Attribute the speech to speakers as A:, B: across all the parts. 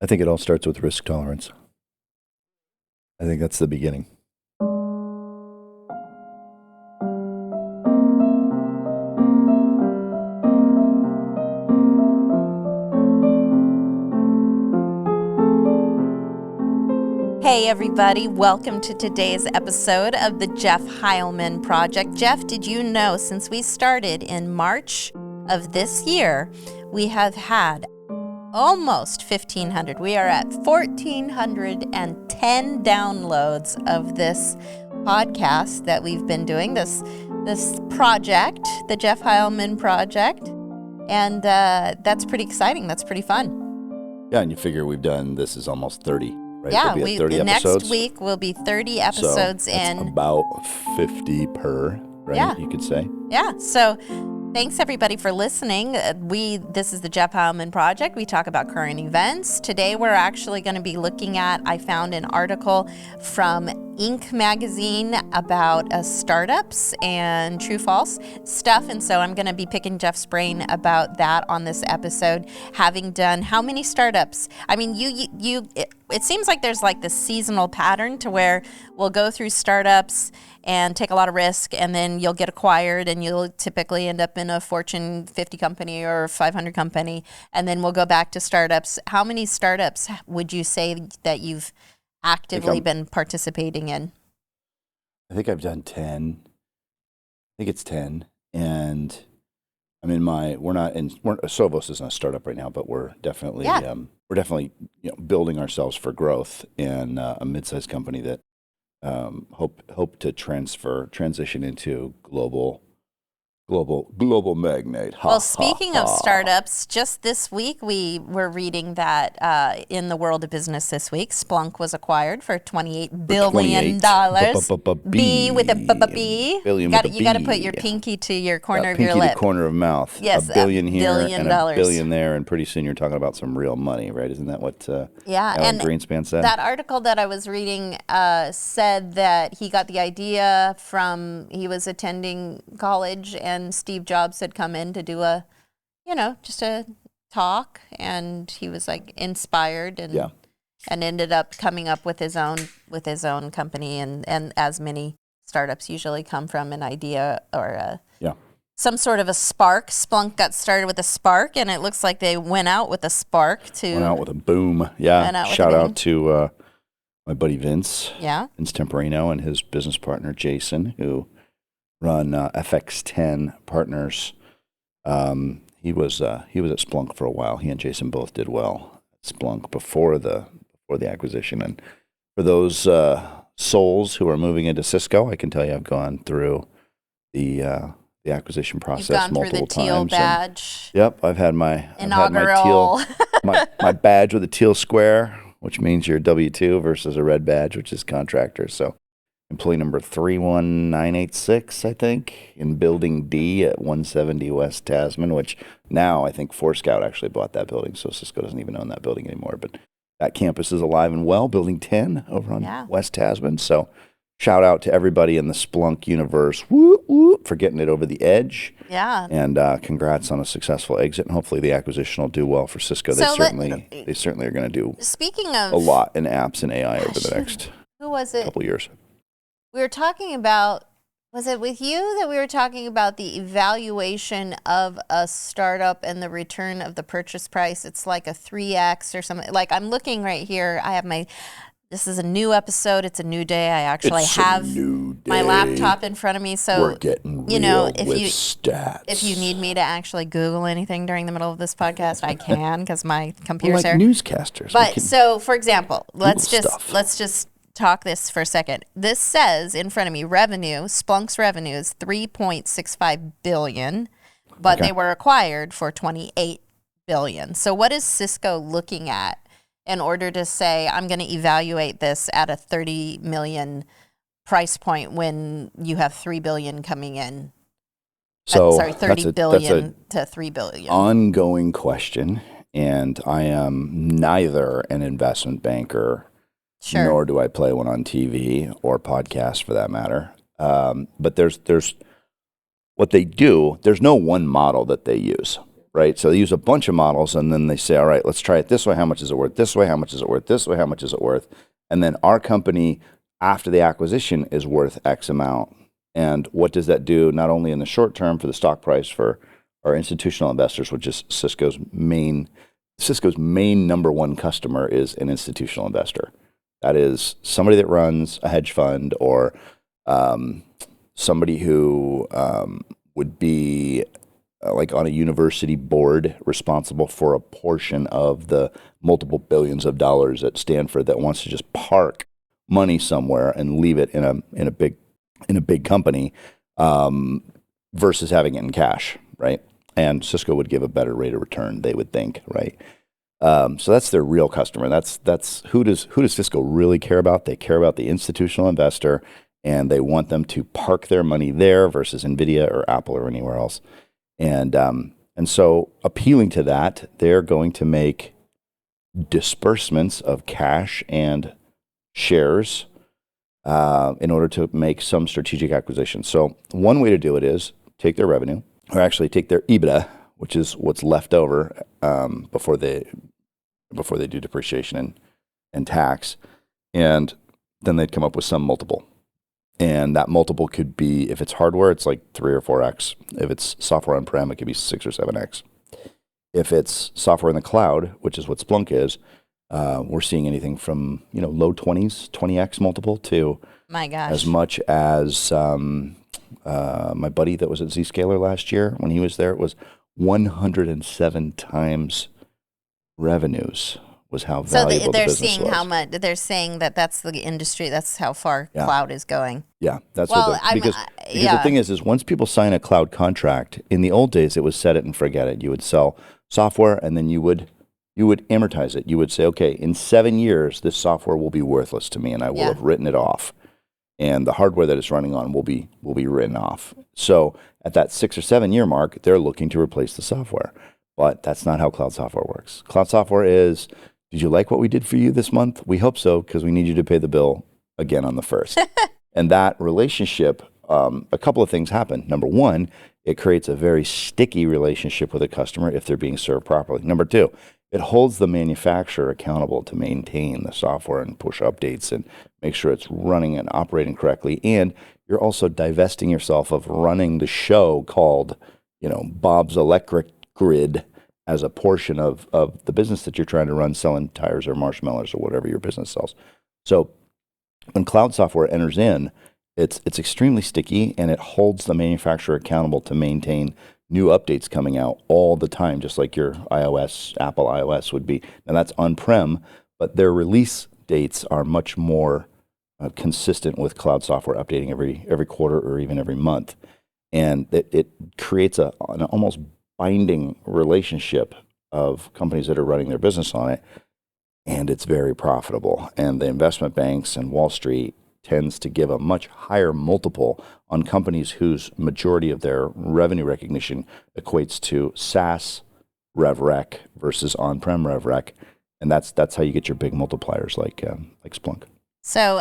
A: I think it all starts with risk tolerance. I think that's the beginning.
B: Hey everybody, welcome to today's episode of the Jeff Heilman Project. Jeff, did you know since we started in March of this year, we have had almost 1,500. We are at 1,410 downloads of this podcast that we've been doing, this project, the Jeff Heilman Project. And that's pretty exciting. That's pretty fun.
A: Yeah, and you figure we've done, this is almost 30. Right?
B: Yeah,
A: we'll be at 30 episodes.
B: Next week will be 30 episodes
A: so that's
B: in.
A: About 50 per, right?
B: Yeah.
A: You could say.
B: Yeah. So thanks everybody for listening. This is the Jeff Heilman Project. We talk about current events. Today we're actually going to be looking at, I found an article from Inc. magazine about startups and true false stuff. And so I'm going to be picking Jeff's brain about that on this episode, having done how many startups? I mean, it seems like there's like this seasonal pattern to where we'll go through startups and take a lot of risk, and then you'll get acquired, and you'll typically end up in a Fortune 50 company or 500 company, and then we'll go back to startups. How many startups would you say that you've actively been participating in?
A: I think I've done 10. I think it's 10. And I'm in Sovos isn't a startup right now, but we're definitely, building ourselves for growth in a mid-sized company that hope to transition into global magnate.
B: Well, speaking of startups, just this week we were reading that in the world of business this week, Splunk was acquired for $28 billion. B with a B. You got to put your pinky to your corner of your lip.
A: Pinky to corner of mouth.
B: Yes,
A: $1 billion here and
B: $1
A: $1 billion there, and pretty soon you're talking about some real money, right? Isn't that what Alan Greenspan said?
B: That article that I was reading said that he got the idea he was attending college, and Steve Jobs had come in to do just a talk, and he was like inspired and ended up coming up with his own company, and as many startups usually come from an idea or some sort of a spark. Splunk got started with a spark, and it looks like they went out with a spark went
A: out with a boom. Yeah. Shout out to my buddy Vince.
B: Yeah.
A: Vince Temporino and his business partner Jason, who run FX10 Partners. He was at Splunk for a while. He and Jason both did well at Splunk before the acquisition. And for those souls who are moving into Cisco, I can tell you I've gone through the acquisition process multiple times.
B: Teal badge.
A: Yep, I've had my
B: inaugural
A: my badge with a teal square, which means you're W-2 versus a red badge, which is contractor. So employee number 31986, I think, in Building D at 170 West Tasman, which now I think Forescout actually bought that building, so Cisco doesn't even own that building anymore. But that campus is alive and well, Building 10 over on West Tasman. So shout out to everybody in the Splunk universe for getting it over the edge.
B: Yeah.
A: And congrats on a successful exit, and hopefully the acquisition will do well for Cisco. They certainly are going to do a lot in apps and AI over the next couple years.
B: We were talking about, was it with you that we were talking about the evaluation of a startup and the return of the purchase price? It's like a 3X or something. Like, I'm looking right here. I have this is a new episode. It's a new day. I actually have my laptop in front of me. So,
A: we're getting real with stats.
B: If you need me to actually Google anything during the middle of this podcast, I can, because my computer's
A: there. We're like newscasters.
B: But so, for example, let's just talk this for a second. This says in front of me, Splunk's revenue is $3.65 billion, but they were acquired for $28 billion. So what is Cisco looking at in order to say, I'm going to evaluate this at a $30 million price point when you have $3 billion coming in?
A: So
B: $30 billion to $3 billion.
A: Ongoing question, and I am neither an investment banker, nor do I play one on TV or podcast for that matter. But there's what they do. There's no one model that they use. right? So they use a bunch of models, and then they say, all right, let's try it this way. How much is it worth? This way, how much is it worth? This way, how much is it worth? And then our company, after the acquisition, is worth X amount. And what does that do, not only in the short term for the stock price for our institutional investors, which is Cisco's main number one customer is an institutional investor. That is somebody that runs a hedge fund or somebody who would be like on a university board responsible for a portion of the multiple billions of dollars at Stanford that wants to just park money somewhere and leave it in a big company versus having it in cash, right? And Cisco would give a better rate of return, they would think, right? So that's their real customer. That's who does Cisco really care about? They care about the institutional investor, and they want them to park their money there versus NVIDIA or Apple or anywhere else. And so appealing to that, they're going to make disbursements of cash and shares in order to make some strategic acquisition. So one way to do it is take their revenue, or actually take their EBITDA, which is what's left over before they do depreciation and tax, and then they'd come up with some multiple. And that multiple could be, if it's hardware, it's like 3 or 4x. If it's software on-prem, it could be 6 or 7x. If it's software in the cloud, which is what Splunk is, we're seeing anything from low 20s, 20x multiple to
B: my gosh,
A: as much as my buddy that was at Zscaler last year, when he was there, it was 107 times revenues was how valuable the business was.
B: So they're seeing how much, they're saying that's the industry, that's how far cloud is going.
A: Yeah, that's because the thing is once people sign a cloud contract, in the old days it was set it and forget it. You would sell software and then you would amortize it. You would say, okay, in 7 years this software will be worthless to me and I will have written it off. And the hardware that it's running on will be written off. So at that 6 or 7 year mark, they're looking to replace the software. But that's not how cloud software works. Cloud software is, did you like what we did for you this month? We hope so, because we need you to pay the bill again on the 1st. And that relationship, a couple of things happen. Number one, it creates a very sticky relationship with a customer if they're being served properly. Number two, it holds the manufacturer accountable to maintain the software and push updates and make sure it's running and operating correctly. And you're also divesting yourself of running the show called, Bob's Electric Grid as a portion of the business that you're trying to run, selling tires or marshmallows or whatever your business sells. So when cloud software enters in, it's extremely sticky, and it holds the manufacturer accountable to maintain new updates coming out all the time, just like your iOS, Apple iOS would be. Now that's on-prem, but their release dates are much more consistent with cloud software updating every quarter or even every month. And it creates an almost binding relationship of companies that are running their business on it, and it's very profitable. And the investment banks and Wall Street tends to give a much higher multiple on companies whose majority of their revenue recognition equates to SaaS rev rec versus on-prem rev rec, and that's how you get your big multipliers like Splunk.
B: So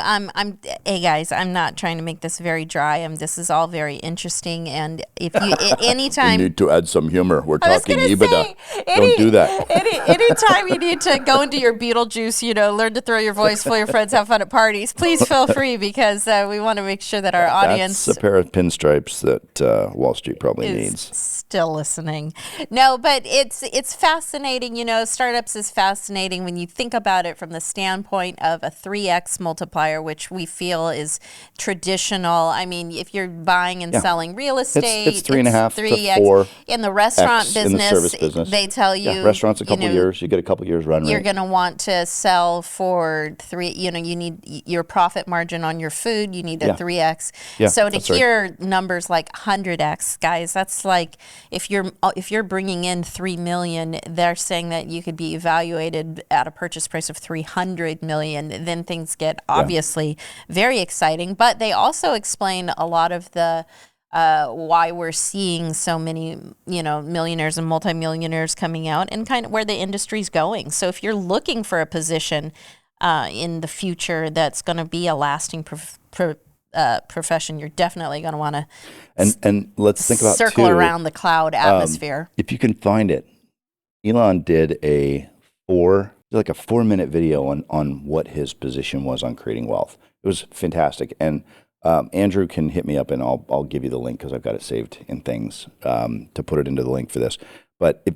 B: hey guys, I'm not trying to make this very dry. This is all very interesting, and if you anytime
A: we need to add some humor. We're talking EBITDA. Don't do that.
B: Anytime you need to go into your Beetlejuice, learn to throw your voice, fool your friends, have fun at parties, please feel free, because we want to make sure that our audience.
A: That's a pair of pinstripes that Wall Street probably needs.
B: Still listening. No, but it's fascinating. Startups is fascinating when you think about it from the standpoint of a 3x multiplier, which we feel is traditional. I mean, if you're buying and selling real estate,
A: it's 3.5 to 4.
B: In the restaurant business,
A: in the service business,
B: they tell you
A: restaurants a couple years. You get a couple years run rate.
B: You're going to want to sell for 3. You need your profit margin on your food. You need a 3x.
A: Yeah,
B: so to hear numbers like 100x, guys, that's like if you're bringing in $3 million, they're saying that you could be evaluated at a purchase price of $300 million. Then things get obviously very exciting. But they also explain a lot of the why we're seeing so many, millionaires and multimillionaires coming out, and kind of where the industry's going. So if you're looking for a position in the future that's going to be a lasting profession, you're definitely going to want to
A: and let's think about
B: circle
A: too,
B: around the cloud atmosphere.
A: if you can find it. Elon did a 4-minute video on what his position was on creating wealth. It was fantastic. And Andrew can hit me up and I'll give you the link because I've got it saved in things to put it into the link for this. But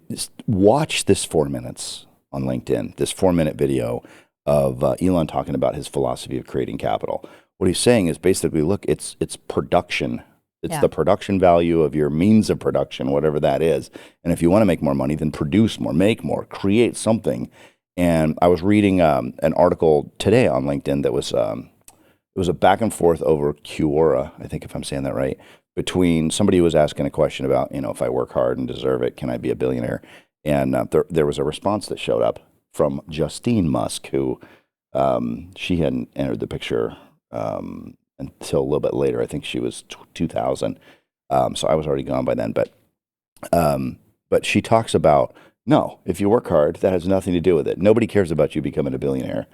A: watch this 4 minutes on LinkedIn, this 4-minute video of Elon talking about his philosophy of creating capital. What he's saying is basically, look, it's production. It's the production value of your means of production, whatever that is. And if you want to make more money, then produce more, make more, create something. And I was reading an article today on LinkedIn that was it was a back and forth over Quora, I think if I'm saying that right, between somebody who was asking a question about, if I work hard and deserve it, can I be a billionaire? And there was a response that showed up from Justine Musk, who she hadn't entered the picture until a little bit later. I think she was 2000. So I was already gone by then. But she talks about, no, if you work hard, that has nothing to do with it. Nobody cares about you becoming a billionaire.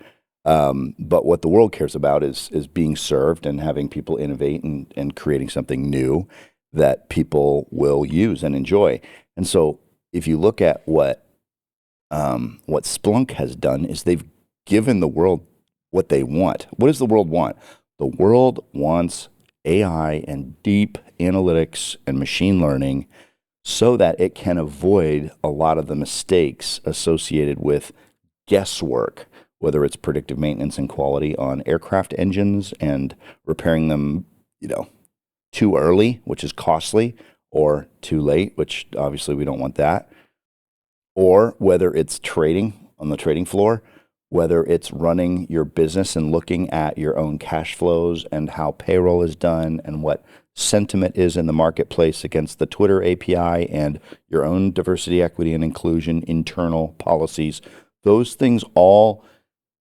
A: But what the world cares about is being served and having people innovate and creating something new that people will use and enjoy. And so if you look at what Splunk has done is they've given the world what they want. What does the world want? The world wants AI and deep analytics and machine learning so that it can avoid a lot of the mistakes associated with guesswork, whether it's predictive maintenance and quality on aircraft engines and repairing them, too early, which is costly, or too late, which obviously we don't want that. Or whether it's trading on the trading floor, whether it's running your business and looking at your own cash flows and how payroll is done and what sentiment is in the marketplace against the Twitter API and your own diversity, equity, and inclusion internal policies. Those all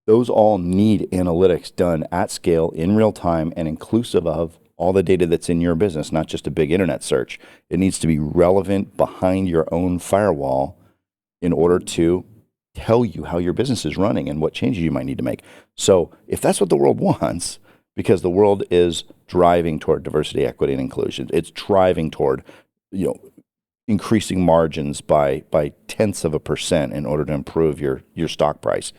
A: need analytics done at scale in real time and inclusive of all the data that's in your business, not just a big internet search. It needs to be relevant behind your own firewall in order to tell you how your business is running and what changes you might need to make. So if that's what the world wants, because the world is driving toward diversity, equity, and inclusion, it's driving toward, increasing margins by 0.1% in order to improve your stock price.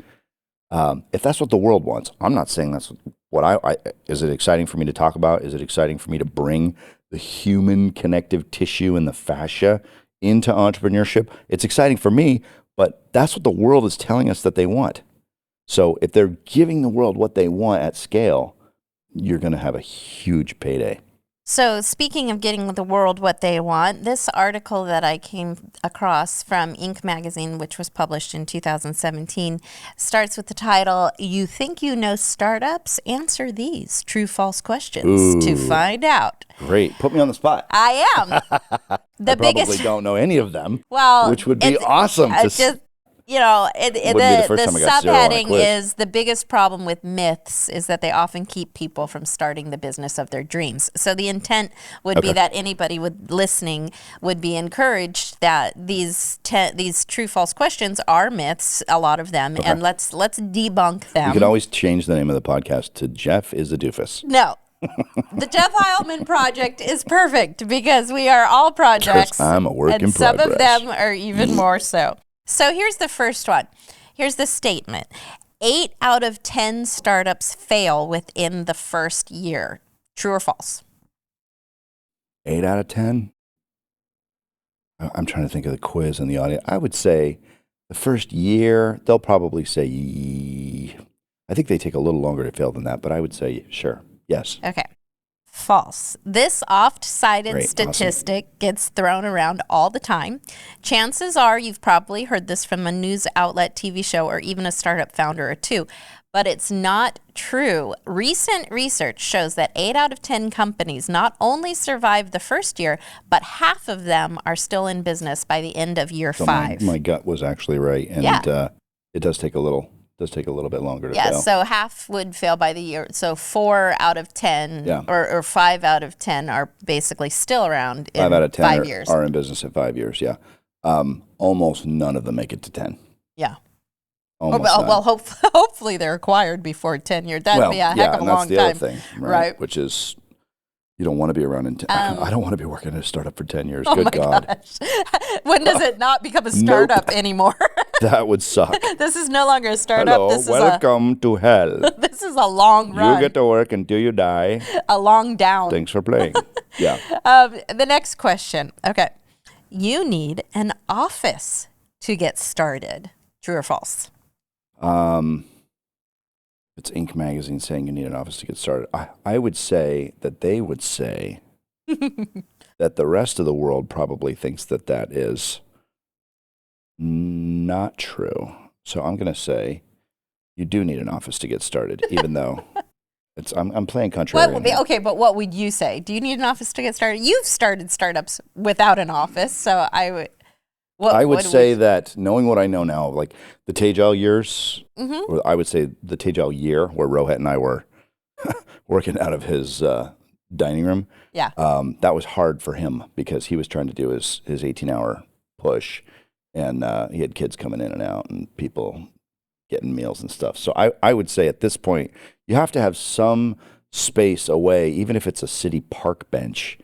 A: If that's what the world wants, I'm not saying that's what is it exciting for me to talk about? Is it exciting for me to bring the human connective tissue and the fascia into entrepreneurship? It's exciting for me, but that's what the world is telling us that they want. So if they're giving the world what they want at scale, you're going to have a huge payday.
B: So speaking of getting the world what they want, this article that I came across from Inc. magazine, which was published in 2017, starts with the title, "You Think You Know Startups? Answer These True False Questions to Find Out."
A: Great. Put me on the spot.
B: I am.
A: I probably don't know any of them,
B: well,
A: which would be awesome.
B: The
A: time I got 0 on a
B: subheading
A: quiz.
B: is the biggest problem with myths is that they often keep people from starting the business of their dreams. So the intent would be that anybody listening would be encouraged that these true false questions are myths, a lot of them, and let's debunk them.
A: You can always change the name of the podcast to Jeff is a Doofus.
B: No. The Jeff Heilman Project is perfect because we are all projects.
A: 'Cause I'm a work in
B: and some
A: progress.
B: of them are even more so. So here's the first one. Here's the statement. 8 out of 10 startups fail within the first year. True or false?
A: 8 out of 10? I'm trying to think of the quiz in the audience. I would say the first year, they'll probably say, I think they take a little longer to fail than that, but I would say, sure, yes.
B: Okay. False. This oft-cited
A: Great,
B: statistic gets thrown around all the time. Chances are you've probably heard this from a news outlet, TV show, or even a startup founder or two, but it's not true. Recent research shows that 8 out of 10 companies not only survive the first year, but half of them are still in business by the end of year 5.
A: My gut was actually right, and it does take a little bit longer to fail.
B: So half would fail by the year. So 4 out of 10 or 5 out of 10 are basically still around in
A: 5 out of 10
B: 5 years.
A: Are in business at 5 years, yeah. Almost none of them make it to 10.
B: Yeah.
A: Almost
B: well,
A: none.
B: well hopefully they're acquired before 10 years. That'd be a heck of a long
A: time.
B: time.
A: That's the other thing, right? Which is, you don't want to be around in I don't want to be working at a startup for 10 years. Good God.
B: Gosh. When does it not become a startup anymore?
A: That would suck.
B: This is no longer a startup.
A: Hello,
B: This is
A: welcome to hell.
B: This is a long run.
A: You get to work until you die.
B: A long down.
A: Thanks for playing. Yeah.
B: The next question. Okay. You need an office to get started. True or false?
A: It's Inc. magazine saying you need an office to get started. I would say that they would say that the rest of the world probably thinks that that is not true. So I'm going to say you do need an office to get started, even though I'm playing contrarian.
B: Okay, but what would you say? Do you need an office to get started? You've started startups without an office, so I would.
A: I would say that knowing what I know now, like the Tejal years, I would say the Tejal year where Rohit and I were working out of his dining room.
B: Yeah.
A: That was hard for him because he was trying to do his 18-hour push, and he had kids coming in and out and people getting meals and stuff. So I would say at this point, you have to have some space away, even if it's a city park bench,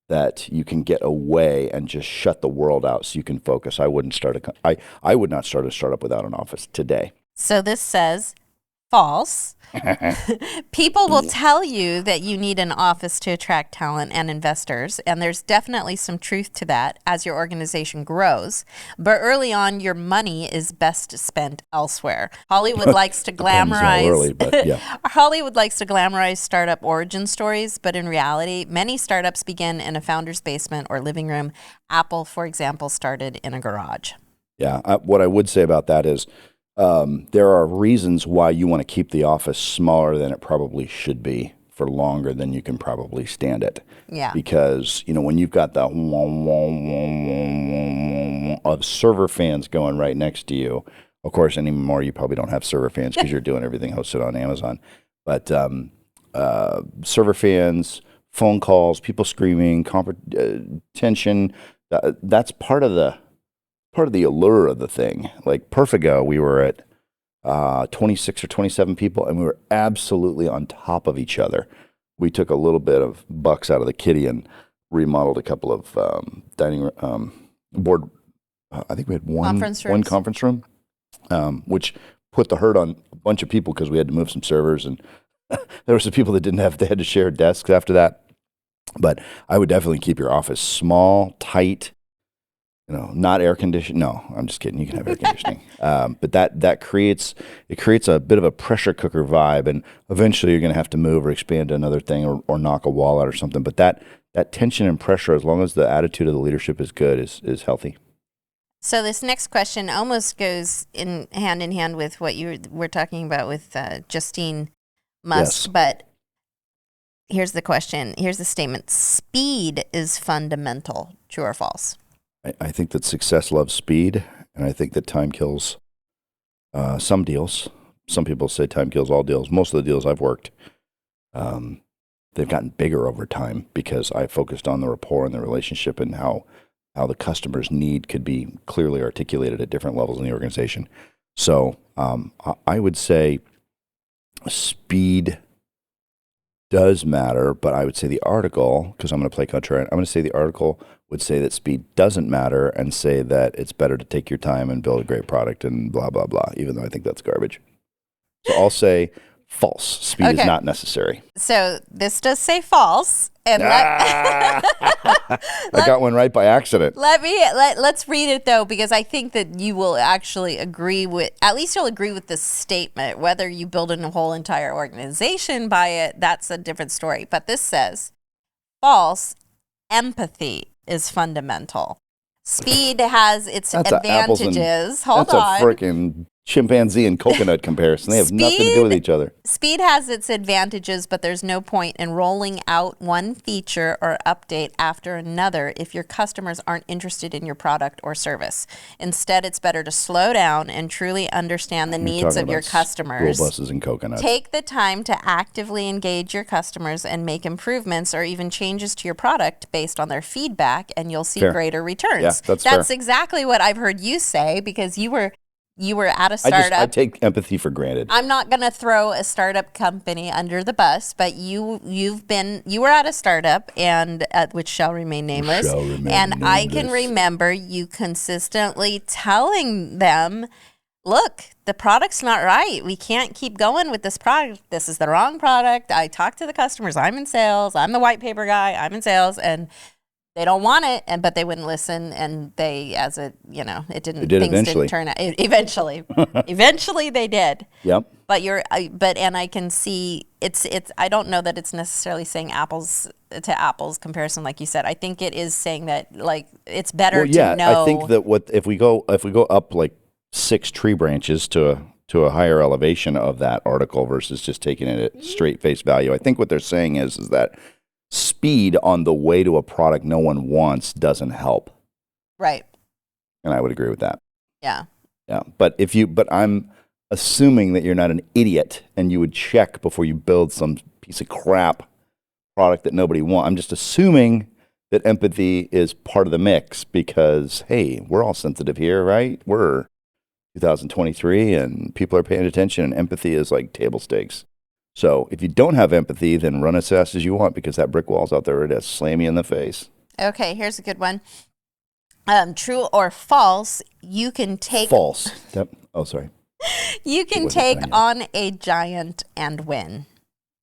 A: that you can get away and just shut the world out so you can focus. I would not start a startup without an office today.
B: So this says false. People will tell you that you need an office to attract talent and investors, and there's definitely some truth to that as your organization grows. But early on, your money is best spent elsewhere. Hollywood likes to glamorize.
A: Early, but yeah.
B: Hollywood likes to glamorize startup origin stories, but in reality, many startups begin in a founder's basement or living room. Apple, for example, started in a garage.
A: Yeah. What I would say about that is, there are reasons why you want to keep the office smaller than it probably should be for longer than you can probably stand it.
B: Yeah.
A: Because, when you've got the of server fans going right next to you, of course, anymore you probably don't have server fans because you're doing everything hosted on Amazon. But server fans, phone calls, people screaming, tension, that's part of the allure of the thing. Like Perfigo, we were at 26 or 27 people, and we were absolutely on top of each other. We took a little bit of bucks out of the kitty and remodeled a couple of dining board. I think we had one conference room, which put the hurt on a bunch of people because we had to move some servers, and there were some people that they had to share desks after that. But I would definitely keep your office small, tight. Not air conditioned. No, I'm just kidding. You can have air conditioning. But that creates a bit of a pressure cooker vibe, and eventually you're going to have to move or expand to another thing or knock a wall out or something. But that tension and pressure, as long as the attitude of the leadership is good, is healthy.
B: So this next question almost goes in hand with what you were talking about with Justine Musk.
A: Yes.
B: But here's the question. Here's the statement. Speed is fundamental. True or false?
A: I think that success loves speed, and I think that time kills some deals. Some people say time kills all deals. Most of the deals I've worked, they've gotten bigger over time because I focused on the rapport and the relationship and how the customer's need could be clearly articulated at different levels in the organization. So I would say speed does matter, but I would say the article, because I'm going to play contrarian, I'm going to say the article would say that speed doesn't matter and say that it's better to take your time and build a great product and blah, blah, blah, even though I think that's garbage. So I'll say false. Speed is not necessary.
B: So this does say false. And
A: I got one right by accident.
B: Let's read it though, because I think that you will actually at least you'll agree with this statement. Whether you build a whole entire organization by it, that's a different story. But this says false. Empathy is fundamental. Speed has its advantages. Hold on.
A: That's a freaking chimpanzee and coconut comparison. They have nothing to do with each other.
B: Speed has its advantages, but there's no point in rolling out one feature or update after another if your customers aren't interested in your product or service. Instead, it's better to slow down and truly understand the needs of your customers.
A: School buses and coconuts.
B: Take the time to actively engage your customers and make improvements or even changes to your product based on their feedback, and you'll see greater returns.
A: Yeah, that's fair.
B: Exactly what I've heard you say, because you were you were at a
A: I
B: startup.
A: take empathy for granted.
B: I'm not going to throw a startup company under the bus, but you were at a startup and which shall remain nameless. I can remember you consistently telling them, look, the product's not right. We can't keep going with this product. This is the wrong product. I talk to the customers. I'm in sales. I'm the white paper guy. I'm in sales, and they don't want it, but they wouldn't listen, and it didn't. Things didn't turn out. Eventually they did.
A: Yep.
B: But I can see it's. I don't know that it's necessarily saying apples to apples comparison, like you said. I think it is saying that like it's better to know.
A: I think that if we go up like 6 tree branches to a higher elevation of that article versus just taking it at straight face value, I think what they're saying is that speed on the way to a product no one wants doesn't help.
B: Right.
A: And I would agree with that.
B: Yeah.
A: Yeah. But I'm assuming that you're not an idiot and you would check before you build some piece of crap product that nobody wants. I'm just assuming that empathy is part of the mix because, hey, we're all sensitive here, right? We're 2023 and people are paying attention, and empathy is like table stakes. So if you don't have empathy, then run as fast as you want because that brick wall's out there to slam you in the face.
B: Okay, here's a good one. True or false, you can take...
A: False. Yep. Oh, sorry.
B: You can take on a giant and win.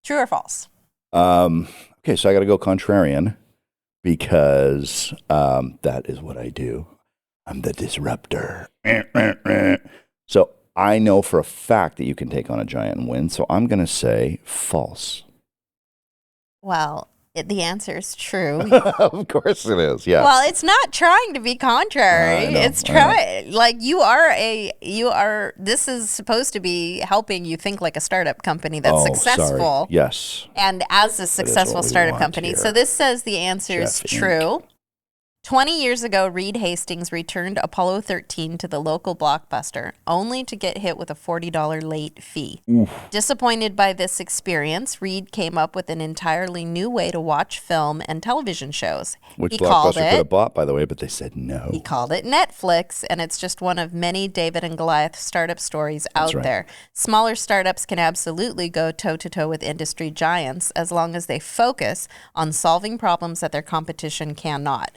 B: True or false?
A: Okay, so I got to go contrarian because that is what I do. I'm the disruptor. So I know for a fact that you can take on a giant and win, so I'm going to say false.
B: Well, the answer is true.
A: Of course it is, yeah.
B: Well, it's not trying to be contrary. It's trying, like this is supposed to be helping you think like a startup company that's successful.
A: Sorry. Yes.
B: And as a successful startup company. Here. So this says the answer is true. 20 years ago, Reed Hastings returned Apollo 13 to the local Blockbuster, only to get hit with a $40 late fee. Oof. Disappointed by this experience, Reed came up with an entirely new way to watch film and television shows.
A: Which Blockbuster could have bought, by the way, but they said no.
B: He called it Netflix, and it's just one of many David and Goliath startup stories out there. Smaller startups can absolutely go toe-to-toe with industry giants as long as they focus on solving problems that their competition cannot.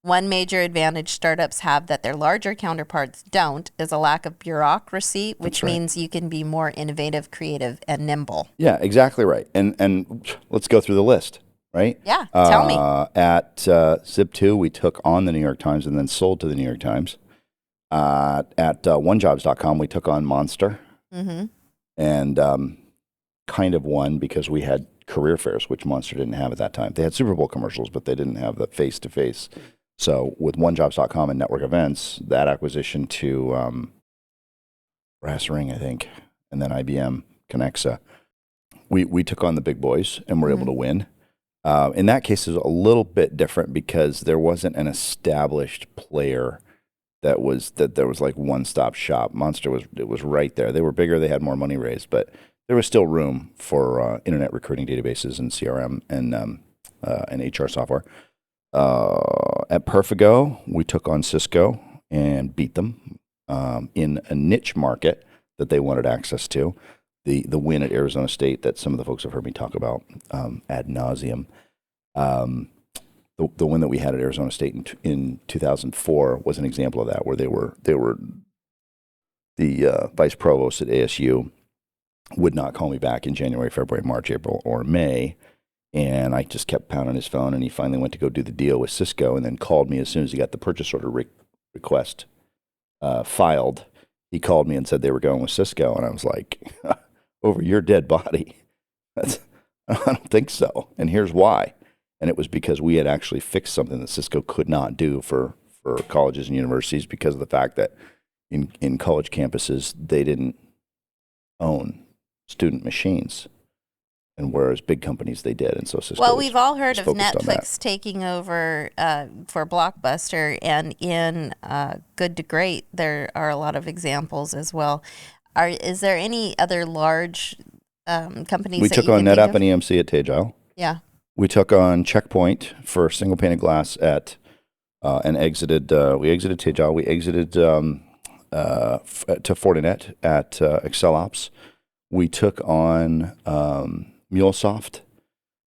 B: One major advantage startups have that their larger counterparts don't is a lack of bureaucracy, which means you can be more innovative, creative, and nimble.
A: Yeah, exactly right. And let's go through the list, right?
B: Yeah, tell me.
A: At Zip2, we took on the New York Times and then sold to the New York Times. At onejobs.com, we took on Monster. Mm-hmm. And kind of won because we had career fairs, which Monster didn't have at that time. They had Super Bowl commercials, but they didn't have the face-to-face. So with onejobs.com and network events, that acquisition to Brass Ring, I think, and then IBM, Connexa, we took on the big boys and were able to win. In that case, it was a little bit different because there wasn't an established player that there was like one-stop shop. Monster was right there. They were bigger, they had more money raised, but there was still room for internet recruiting databases and CRM and HR software. At Perfigo, we took on Cisco and beat them in a niche market that they wanted access to. The win at Arizona State that some of the folks have heard me talk about ad nauseum. The win that we had at Arizona State in 2004 was an example of that, where they were the vice provost at ASU would not call me back in January, February, March, April, or May. And I just kept pounding his phone, and he finally went to go do the deal with Cisco and then called me as soon as he got the purchase order request filed. He called me and said they were going with Cisco, and I was like, over your dead body. I don't think so, and here's why. And it was because we had actually fixed something that Cisco could not do for colleges and universities because of the fact that in college campuses, they didn't own student machines. And whereas big companies, they did. And so Cisco
B: we've all heard of Netflix taking over for Blockbuster, and in Good to Great, there are a lot of examples as well. Is there any other large companies
A: we took on NetApp and EMC at Tagile.
B: Yeah.
A: We took on Checkpoint for single pane of glass at and exited. We exited Tagile. We exited to Fortinet at ExcelOps. We took on MuleSoft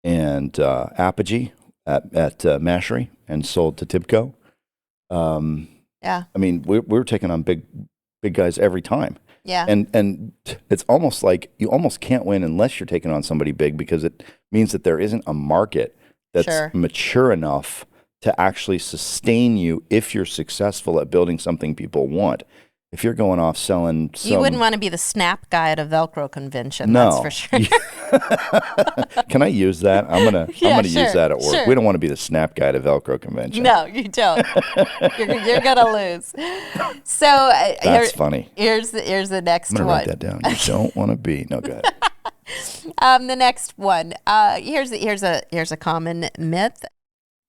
A: and Apogee at Mashery and sold to Tibco.
B: Yeah.
A: I mean, we're taking on big guys every time.
B: Yeah.
A: And it's almost like you almost can't win unless you're taking on somebody big, because it means that there isn't a market that's
B: Sure.
A: mature enough to actually sustain you if you're successful at building something people want. If you're going off selling
B: You wouldn't want to be the snap guy at a Velcro convention,
A: No.
B: that's for sure.
A: Can I use that? I'm gonna
B: Yeah,
A: use
B: sure,
A: that at work.
B: sure.
A: We don't want to be the snap guy at a Velcro convention.
B: No, you don't. you're gonna lose. So
A: That's funny.
B: Here's the next
A: I'm gonna
B: one.
A: write that down. You don't want to be. No, go ahead.
B: The next one. Here's a common myth.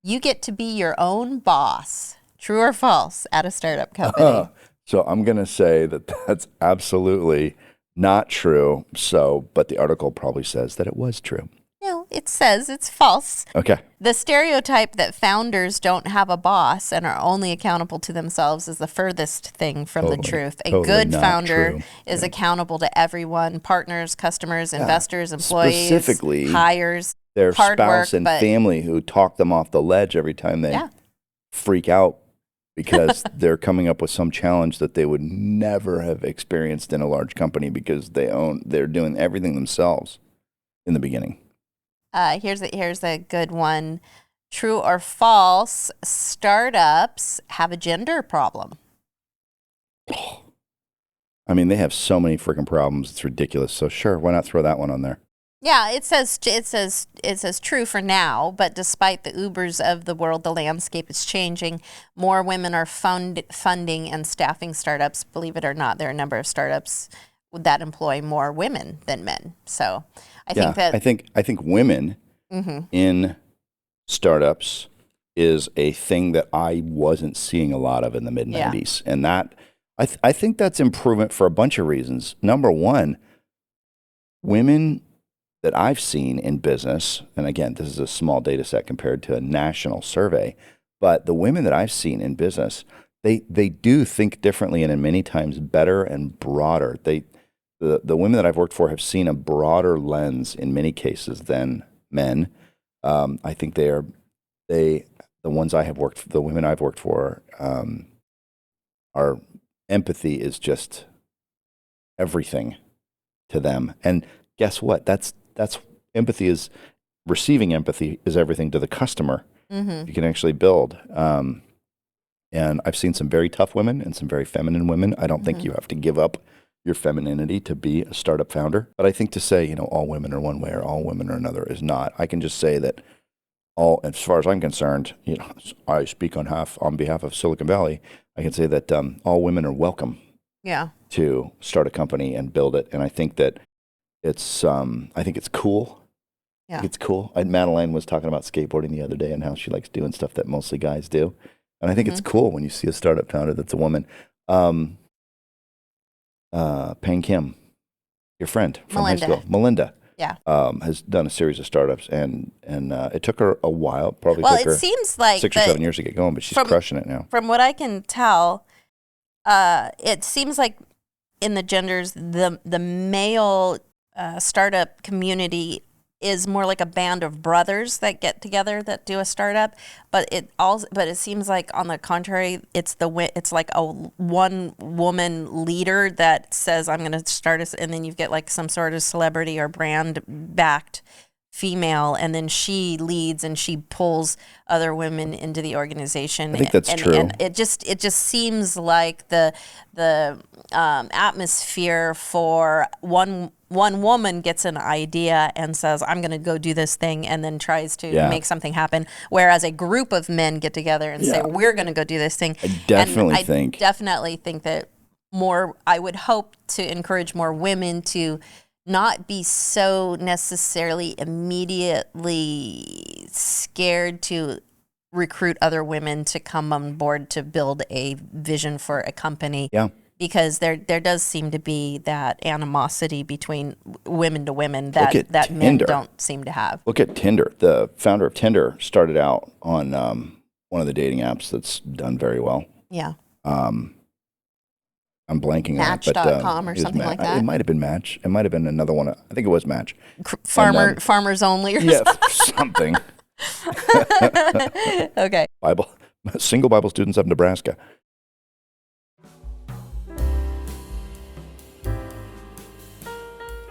B: You get to be your own boss. True or false at a startup company?
A: So I'm gonna say that that's absolutely not true. But the article probably says that it was true.
B: No, it says it's false.
A: Okay.
B: The stereotype that founders don't have a boss and are only accountable to themselves is the furthest thing from the truth. A good
A: not
B: founder
A: true.
B: is accountable to everyone, partners, customers, investors, employees,
A: Specifically,
B: hires,
A: Their
B: hard
A: spouse
B: work,
A: and
B: but-
A: family who talk them off the ledge every time they
B: Yeah.
A: freak out because they're coming up with some challenge that they would never have experienced in a large company because they're doing everything themselves in the beginning.
B: Here's a good one. True or false, startups have a gender problem.
A: I mean, they have so many freaking problems. It's ridiculous. So sure, why not throw that one on there?
B: Yeah, it says true for now, but despite the Ubers of the world, the landscape is changing. More women are funding and staffing startups. Believe it or not, there are a number of startups that employ more women than men. So I think
A: women in startups is a thing that I wasn't seeing a lot of in the mid 90s, and that I think that's improvement for a bunch of reasons. Number one, women that I've seen in business, and again, this is a small data set compared to a national survey, but the women that I've seen in business, they do think differently and in many times better and broader. The women that I've worked for have seen a broader lens in many cases than men. I think the women I've worked for, our empathy is just everything to them. And guess what? That's empathy is receiving empathy is everything to the customer. You can actually build. And I've seen some very tough women and some very feminine women. I don't think you have to give up your femininity to be a startup founder. But I think to say, all women are one way or all women are another is not. I can just say that as far as I'm concerned, I speak on behalf of Silicon Valley. I can say that all women are welcome to start a company and build it. And I think that it's cool. Yeah. It's cool. Madeline was talking about skateboarding the other day and how she likes doing stuff that mostly guys do. And I think it's cool when you see a startup founder that's a woman. Peng Kim, your friend from high school, Melinda, has done a series of startups, and it took her a while, took her
B: it seems like
A: 6 or 7 years to get going, but she's crushing it now.
B: From what I can tell, it seems like in the genders, the male startup community is more like a band of brothers that get together that do a startup, but it seems like on the contrary, it's like a one woman leader that says I'm going to start and then you get like some sort of celebrity or brand backed female, and then she leads and she pulls other women into the organization.
A: I think that's true.
B: And it just seems like the atmosphere for one woman gets an idea and says, I'm going to go do this thing, and then tries to make something happen. Whereas a group of men get together and say, we're going to go do this thing.
A: I definitely
B: think that I would hope to encourage more women to not be so necessarily immediately scared to recruit other women to come on board to build a vision for a company.
A: Yeah.
B: Because there does seem to be that animosity between women to women that men don't seem to have.
A: Look at Tinder. The founder of Tinder started out on one of the dating apps that's done very well.
B: Yeah.
A: I'm blanking on it. But,
B: Match.com or something like that.
A: It might have been Match. It might have been another one. I think it was Match.
B: Farmers Only or
A: something.
B: Okay.
A: Single Bible students of Nebraska.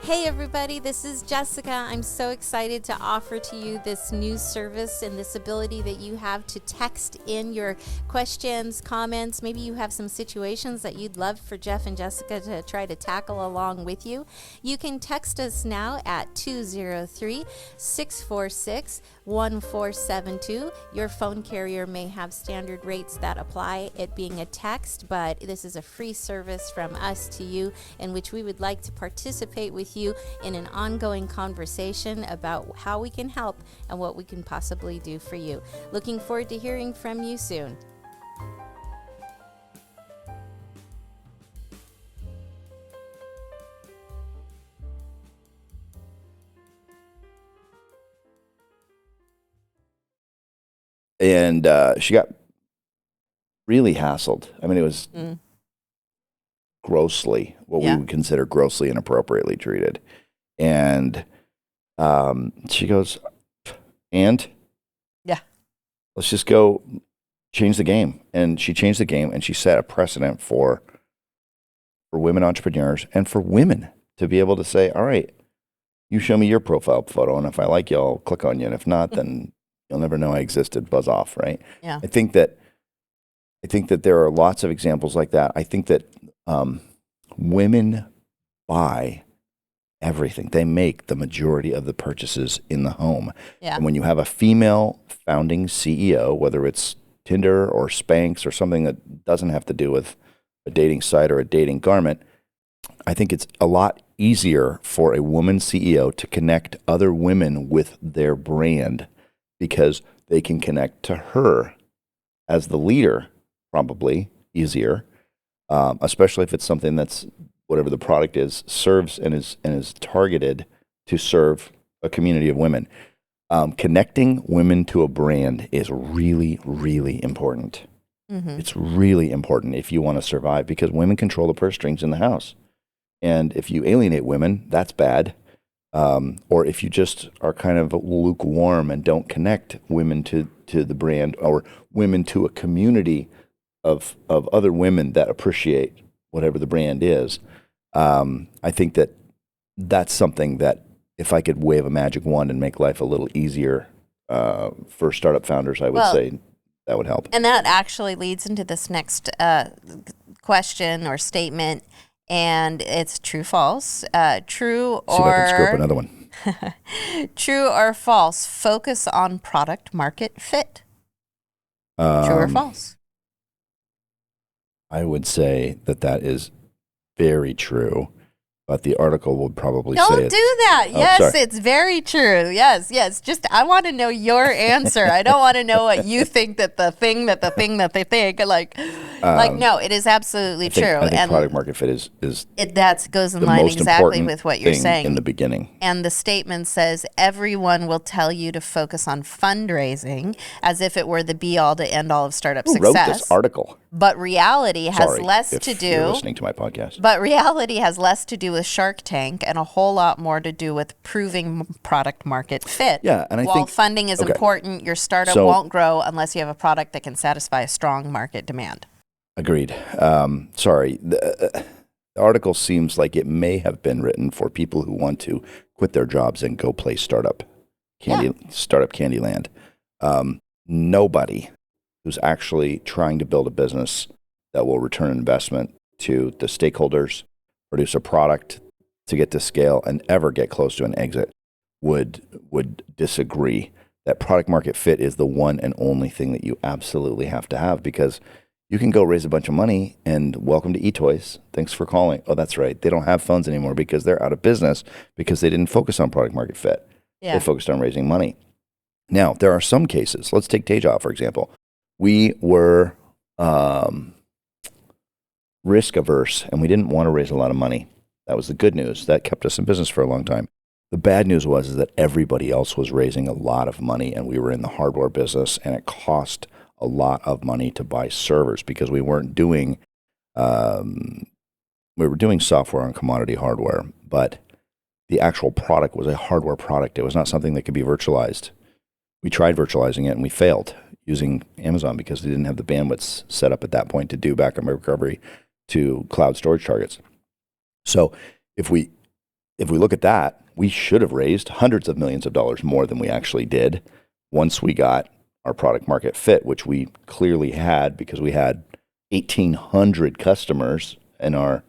C: Hey everybody, this is Jessica. I'm so excited to offer to you this new service and this ability that you have to text in your questions, comments. Maybe you have some situations that you'd love for Jeff and Jessica to try to tackle along with you. You can text us now at 203-646-1472. Your phone carrier may have standard rates that apply, it being a text, but this is a free service from us to you in which we would like to participate with you in an ongoing conversation about how we can help and what we can possibly do for you. Looking forward to hearing from you soon.
A: And she got really hassled. I mean, it was grossly, what we would consider grossly inappropriately treated. And she goes, and?
B: Yeah.
A: Let's just go change the game. And she changed the game, and she set a precedent for women entrepreneurs and for women to be able to say, all right, you show me your profile photo, and if I like you, I'll click on you. And if not, then you'll never know I existed. Buzz off, right?
B: Yeah.
A: I think that there are lots of examples like that. I think that women buy everything. They make the majority of the purchases in the home.
B: Yeah.
A: And when you have a female founding CEO, whether it's Tinder or Spanx or something that doesn't have to do with a dating site or a dating garment, I think it's a lot easier for a woman CEO to connect other women with their brand because they can connect to her as the leader, probably easier, especially if it's something that's, whatever the product is, serves and is targeted to serve a community of women. Connecting women to a brand is really, really important. Mm-hmm. It's really important if you want to survive because women control the purse strings in the house. And if you alienate women, that's bad. Or if you just are kind of lukewarm and don't connect women to the brand or women to a community of other women that appreciate whatever the brand is, I think that that's something that if I could wave a magic wand and make life a little easier for startup founders, I would say that would help.
B: And that actually leads into this next question or statement, and it's true, false. True or...
A: See if I can screw up another one.
B: True or false, focus on product market fit. True or false?
A: I would say that is very true, but the article would probably say
B: Don't do that.
A: Oh,
B: yes,
A: sorry.
B: it's very true. Yes. Just I want to know your answer. I don't want to know what you think that the thing that they think. Like no, it is absolutely true.
A: I think
B: and
A: product market fit is
B: that goes in
A: the
B: line
A: most
B: exactly
A: important
B: with what you're
A: thing
B: saying
A: in the beginning.
B: And the statement says everyone will tell you to focus on fundraising as if it were the be all to end all of startup success.
A: Who wrote this article?
B: But reality has
A: Sorry,
B: less
A: if
B: to do.
A: You're listening to my podcast.
B: But reality has less to do with Shark Tank and a whole lot more to do with proving product market fit.
A: Yeah, and I
B: While
A: think
B: funding is important, your startup won't grow unless you have a product that can satisfy a strong market demand.
A: Agreed. Sorry. The article seems like it may have been written for people who want to quit their jobs and go play startup Candyland. Nobody who's actually trying to build a business that will return investment to the stakeholders, produce a product to get to scale, and ever get close to an exit would disagree that product market fit is the one and only thing that you absolutely have to have, because you can go raise a bunch of money and welcome to eToys. Thanks for calling. Oh, that's right. They don't have phones anymore because they're out of business because they didn't focus on product market fit. Yeah. They focused on raising money. Now, there are some cases. Let's take Teja, for example. We were risk averse and we didn't want to raise a lot of money. That was the good news. That kept us in business for a long time. The bad news was that everybody else was raising a lot of money and we were in the hardware business, and it cost a lot of money to buy servers because we weren't doing we were doing software on commodity hardware, but the actual product was a hardware product. It was not something that could be virtualized. We tried virtualizing it and we failed using Amazon because they didn't have the bandwidths set up at that point to do backup recovery to cloud storage targets. So if we look at that, we should have raised hundreds of millions of dollars more than we actually did once we got our product market fit, which we clearly had because we had 1,800 customers in our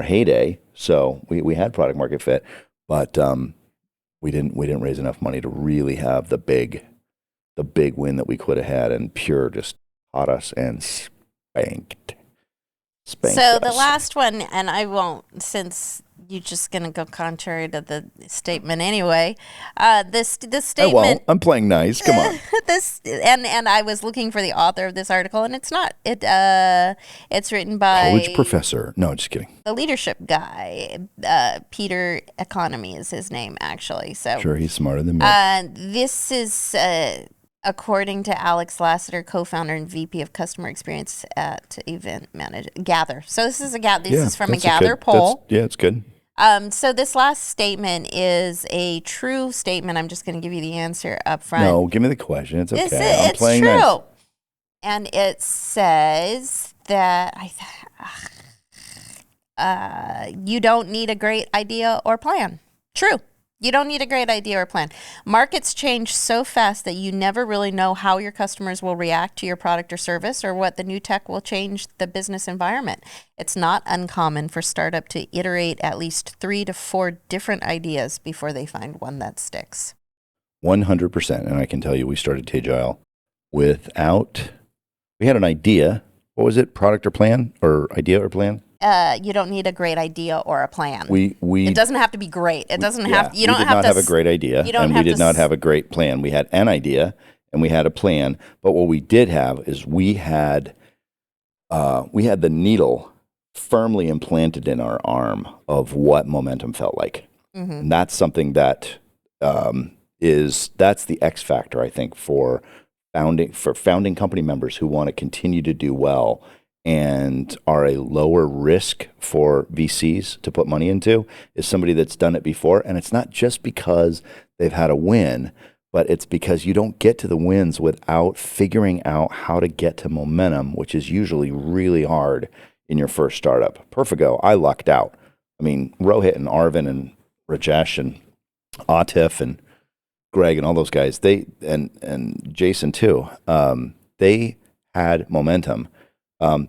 A: heyday. So we had product market fit, but we didn't raise enough money to really have the big win that we could have had, and Pure just caught us and spanked
B: So
A: us.
B: the last one, and I won't, since you're just going to go contrary to the statement anyway. This statement.
A: I won't. I'm playing nice. Come on.
B: And I was looking for the author of this article, and it's not. It's written by
A: College professor. No, just kidding.
B: the leadership guy. Peter Economy is his name, actually. So
A: Sure, he's smarter than me.
B: this is. According to Alex Lassiter, co-founder and VP of Customer Experience at Event Manager Gather. So this is is from a Gather poll.
A: It's good.
B: So this last statement is a true statement. I'm just going to give you the answer up front.
A: No, give me the question. It's okay. I'm
B: It's
A: playing
B: true.
A: nice.
B: And it says that you don't need a great idea or plan. True. You don't need a great idea or plan. Markets change so fast that you never really know how your customers will react to your product or service, or what the new tech will change the business environment. It's not uncommon for startup to iterate at least 3 to 4 different ideas before they find one that sticks.
A: 100%. And I can tell you, we started Tagile we had an idea. What was it? Product or plan? Or idea or plan?
B: You don't need a great idea or a plan.
A: It
B: doesn't have to be great. It doesn't have.
A: You don't have to. We did not have a great idea, and we did not have a great plan. We had an idea and we had a plan, but what we did have is we had the needle firmly implanted in our arm of what momentum felt like, and that's something that that's the X factor, I think, for founding company members who want to continue to do well and are a lower risk for VCs to put money into, is somebody that's done it before. And it's not just because they've had a win, but it's because you don't get to the wins without figuring out how to get to momentum, which is usually really hard in your first startup. Perfigo, I lucked out. I mean, Rohit and Arvin and Rajesh and Atif and Greg and all those guys, and Jason too, they had momentum.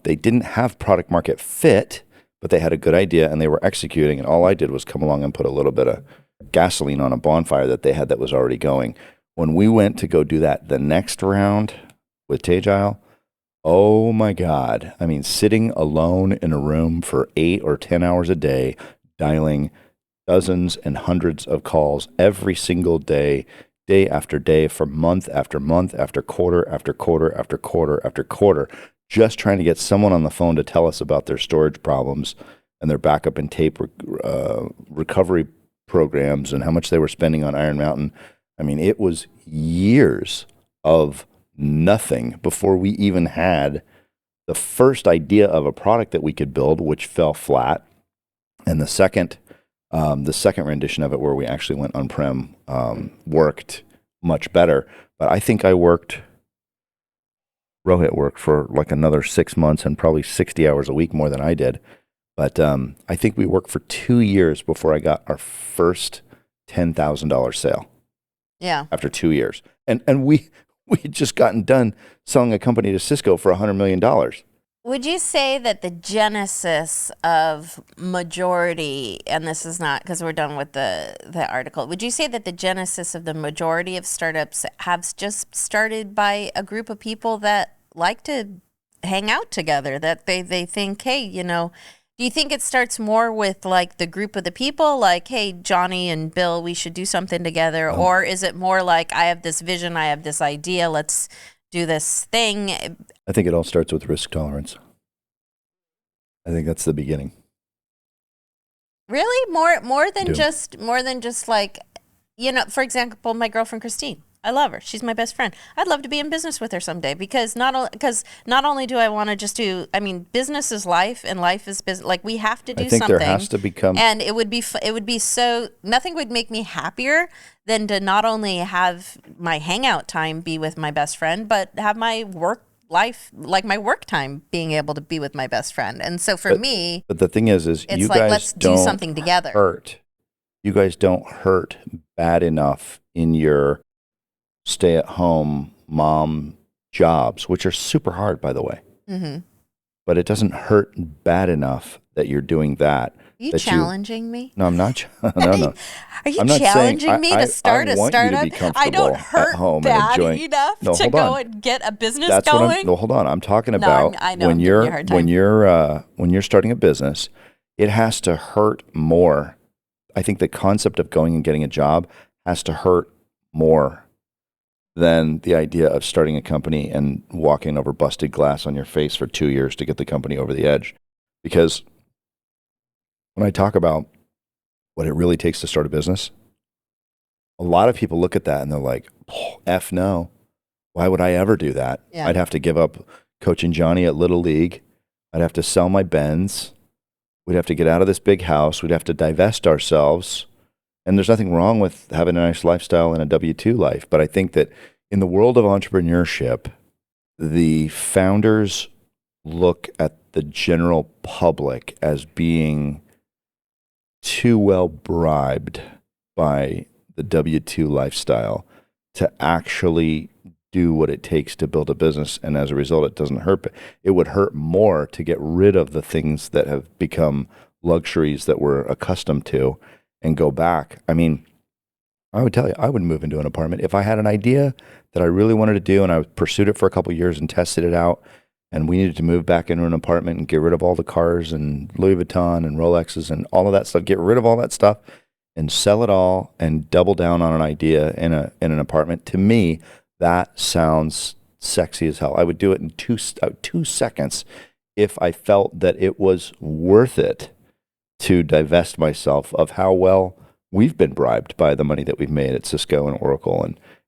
A: They didn't have product market fit, but they had a good idea and they were executing. And all I did was come along and put a little bit of gasoline on a bonfire that they had that was already going. When we went to go do that the next round with Tagile, oh my God. I mean, sitting alone in a room for 8 or 10 hours a day, dialing dozens and hundreds of calls every single day, day after day, for month after month, after quarter, after quarter, after quarter, after quarter, just trying to get someone on the phone to tell us about their storage problems and their backup and tape recovery programs and how much they were spending on Iron Mountain. I mean, it was years of nothing before we even had the first idea of a product that we could build, which fell flat. And the second rendition of it, where we actually went on-prem, worked much better. But I think Rohit worked for like another 6 months and probably 60 hours a week more than I did. But I think we worked for 2 years before I got our first $10,000 sale.
B: Yeah.
A: After 2 years. And we had just gotten done selling a company to Cisco for $100 million.
B: Would you say that the genesis of majority, and this is not because we're done with the article, would you say that the genesis of the majority of startups have just started by a group of people that like to hang out together, that they think, hey, do you think it starts more with like the group of the people, like, hey, Johnny and Bill, we should do something together? Or is it more like, I have this vision, I have this idea, let's do this thing?
A: I think it all starts with risk tolerance. I think that's the beginning.
B: Really? More than just like, for example, my girlfriend Christine. I love her. She's my best friend. I'd love to be in business with her someday because not only do I want to just do, I mean, business is life and life is business. Like we have to do something.
A: I think there has to become,
B: and it would be so, nothing would make me happier than to not only have my hangout time be with my best friend, but have my work life, like my work time, being able to be with my best friend. And so for me,
A: but the thing is
B: it's
A: you
B: like,
A: guys
B: let's
A: don't
B: do something together.
A: hurt. You guys don't hurt bad enough in your stay-at-home mom jobs, which are super hard, by the way.
B: Mm-hmm.
A: But it doesn't hurt bad enough that you're doing that.
B: Are you challenging me?
A: No, I'm not. No.
B: Are you
A: I'm not
B: challenging me to start
A: I
B: a
A: want
B: startup?
A: You to be comfortable
B: I don't hurt
A: at home
B: bad
A: and enjoying.
B: enough
A: No,
B: to
A: hold
B: go
A: on.
B: and get a business
A: That's
B: going.
A: what I'm. No, hold on. I'm talking
B: No,
A: about
B: I know,
A: when
B: I'm giving you a hard time.
A: when you're starting a business, it has to hurt more. I think the concept of going and getting a job has to hurt more than the idea of starting a company and walking over busted glass on your face for 2 years to get the company over the edge. Because when I talk about what it really takes to start a business, a lot of people look at that and they're like, oh, F no. Why would I ever do that?
B: Yeah.
A: I'd have to give up coaching Johnny at Little League. I'd have to sell my Benz. We'd have to get out of this big house. We'd have to divest ourselves. And there's nothing wrong with having a nice lifestyle and a W-2 life. But I think that in the world of entrepreneurship, the founders look at the general public as being too well bribed by the W-2 lifestyle to actually do what it takes to build a business. And as a result, it doesn't hurt. It would hurt more to get rid of the things that have become luxuries that we're accustomed to and go back. I mean, I would tell you, I would move into an apartment. If I had an idea that I really wanted to do and I pursued it for a couple of years and tested it out, and we needed to move back into an apartment and get rid of all the cars and Louis Vuitton and Rolexes and all of that stuff, get rid of all that stuff and sell it all and double down on an idea in an apartment, to me, that sounds sexy as hell. I would do it in 2 seconds if I felt that it was worth it to divest myself of how well we've been bribed by the money that we've made at Cisco and Oracle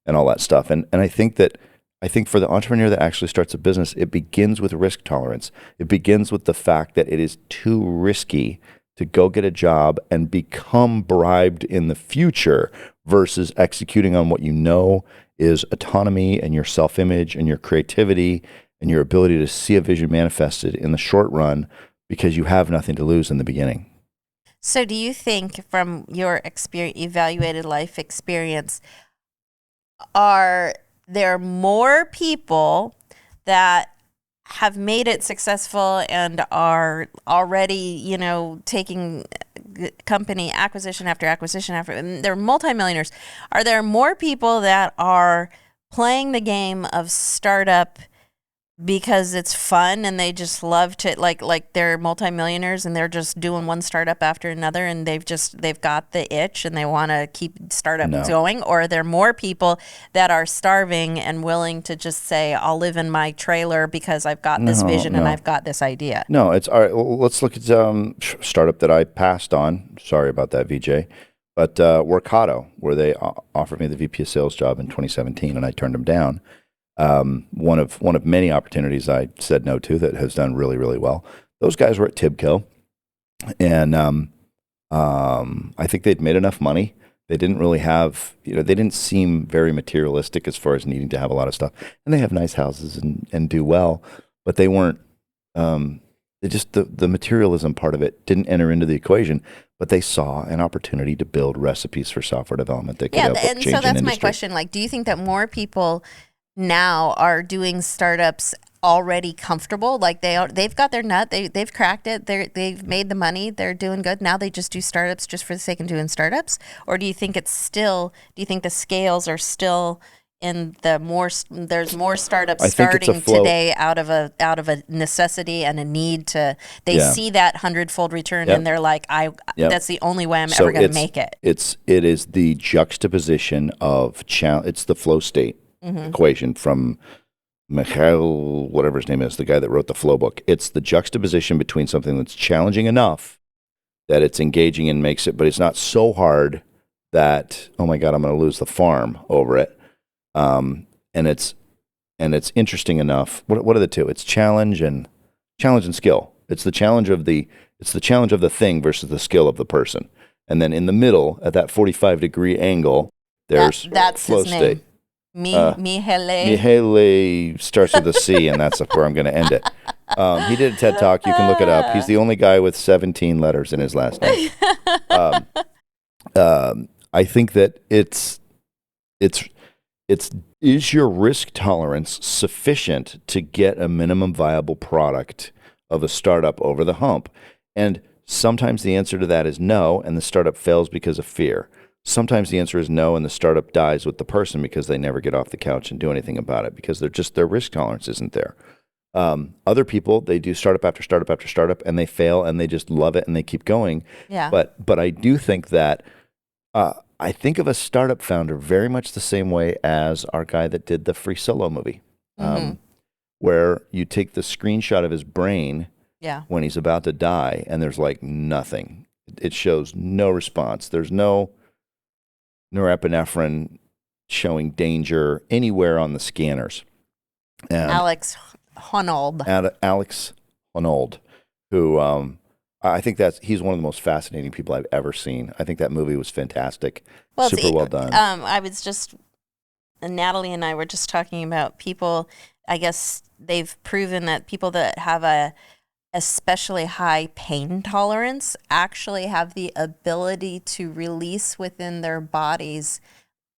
A: and all that stuff. And I think for the entrepreneur that actually starts a business, it begins with risk tolerance. It begins with the fact that it is too risky to go get a job and become bribed in the future versus executing on what you know is autonomy and your self-image and your creativity and your ability to see a vision manifested in the short run because you have nothing to lose in the beginning.
B: So do you think from your evaluated life experience, are there more people that have made it successful and are already, taking company acquisition after acquisition and they're multimillionaires? Are there more people that are playing the game of startup because it's fun and they just love to like they're multimillionaires and they're just doing one startup after another and they've got the itch and they want to keep startups going? Or are there more people that are starving and willing to just say, I'll live in my trailer because I've got this vision and I've got this idea?
A: No, it's all right. Well, let's look at startup that I passed on. Sorry about that, VJ. But Workato, where they offered me the VP of sales job in 2017 and I turned them down. One of many opportunities I said no to that has done really, really well. Those guys were at Tibco, and I think they'd made enough money. They didn't really have, they didn't seem very materialistic as far as needing to have a lot of stuff. And they have nice houses and do well, but they weren't, the materialism part of it didn't enter into the equation. But they saw an opportunity to build recipes for software development that could help change an industry.
B: And so that's my question. Like, do you think that more people now are doing startups already comfortable? Like they've got their nut, they've cracked it, they've made the money, they're doing good. Now they just do startups just for the sake of doing startups? Or do you think the scales are still in there's more startups starting today out of a necessity and a need to, they see that 100-fold return and they're like, that's the only way I'm ever going to make it.
A: It is the juxtaposition of it's the flow state equation from Mihaly, whatever his name is, the guy that wrote the flow book. It's the juxtaposition between something that's challenging enough that it's engaging and makes it, but it's not so hard that, oh my God, I'm going to lose the farm over it. And it's interesting enough. What are the two? It's challenge and skill. It's the challenge of the thing versus the skill of the person. And then in the middle, at that 45-degree angle, there's
B: that's
A: flow
B: his
A: state.
B: name. Mihaly.
A: Mihaly starts with a C, and that's where I'm going to end it. He did a TED Talk. You can look it up. He's the only guy with 17 letters in his last name. I think that it's is your risk tolerance sufficient to get a minimum viable product of a startup over the hump? And sometimes the answer to that is no, and the startup fails because of fear. Sometimes the answer is no, and the startup dies with the person because they never get off the couch and do anything about it because their risk tolerance isn't there. Other people, they do startup after startup after startup, and they fail, and they just love it, and they keep going.
B: Yeah.
A: But I do think that I think of a startup founder very much the same way as our guy that did the Free Solo movie, where you take the screenshot of his brain when he's about to die, and there's like nothing. It shows no response. There's no norepinephrine showing danger anywhere on the scanners. And
B: Alex
A: Honnold, who I think he's one of the most fascinating people I've ever seen. I think that movie was fantastic. Super well done.
B: I was just, Natalie and I were just talking about people, I guess they've proven that people that have a especially high pain tolerance actually have the ability to release within their bodies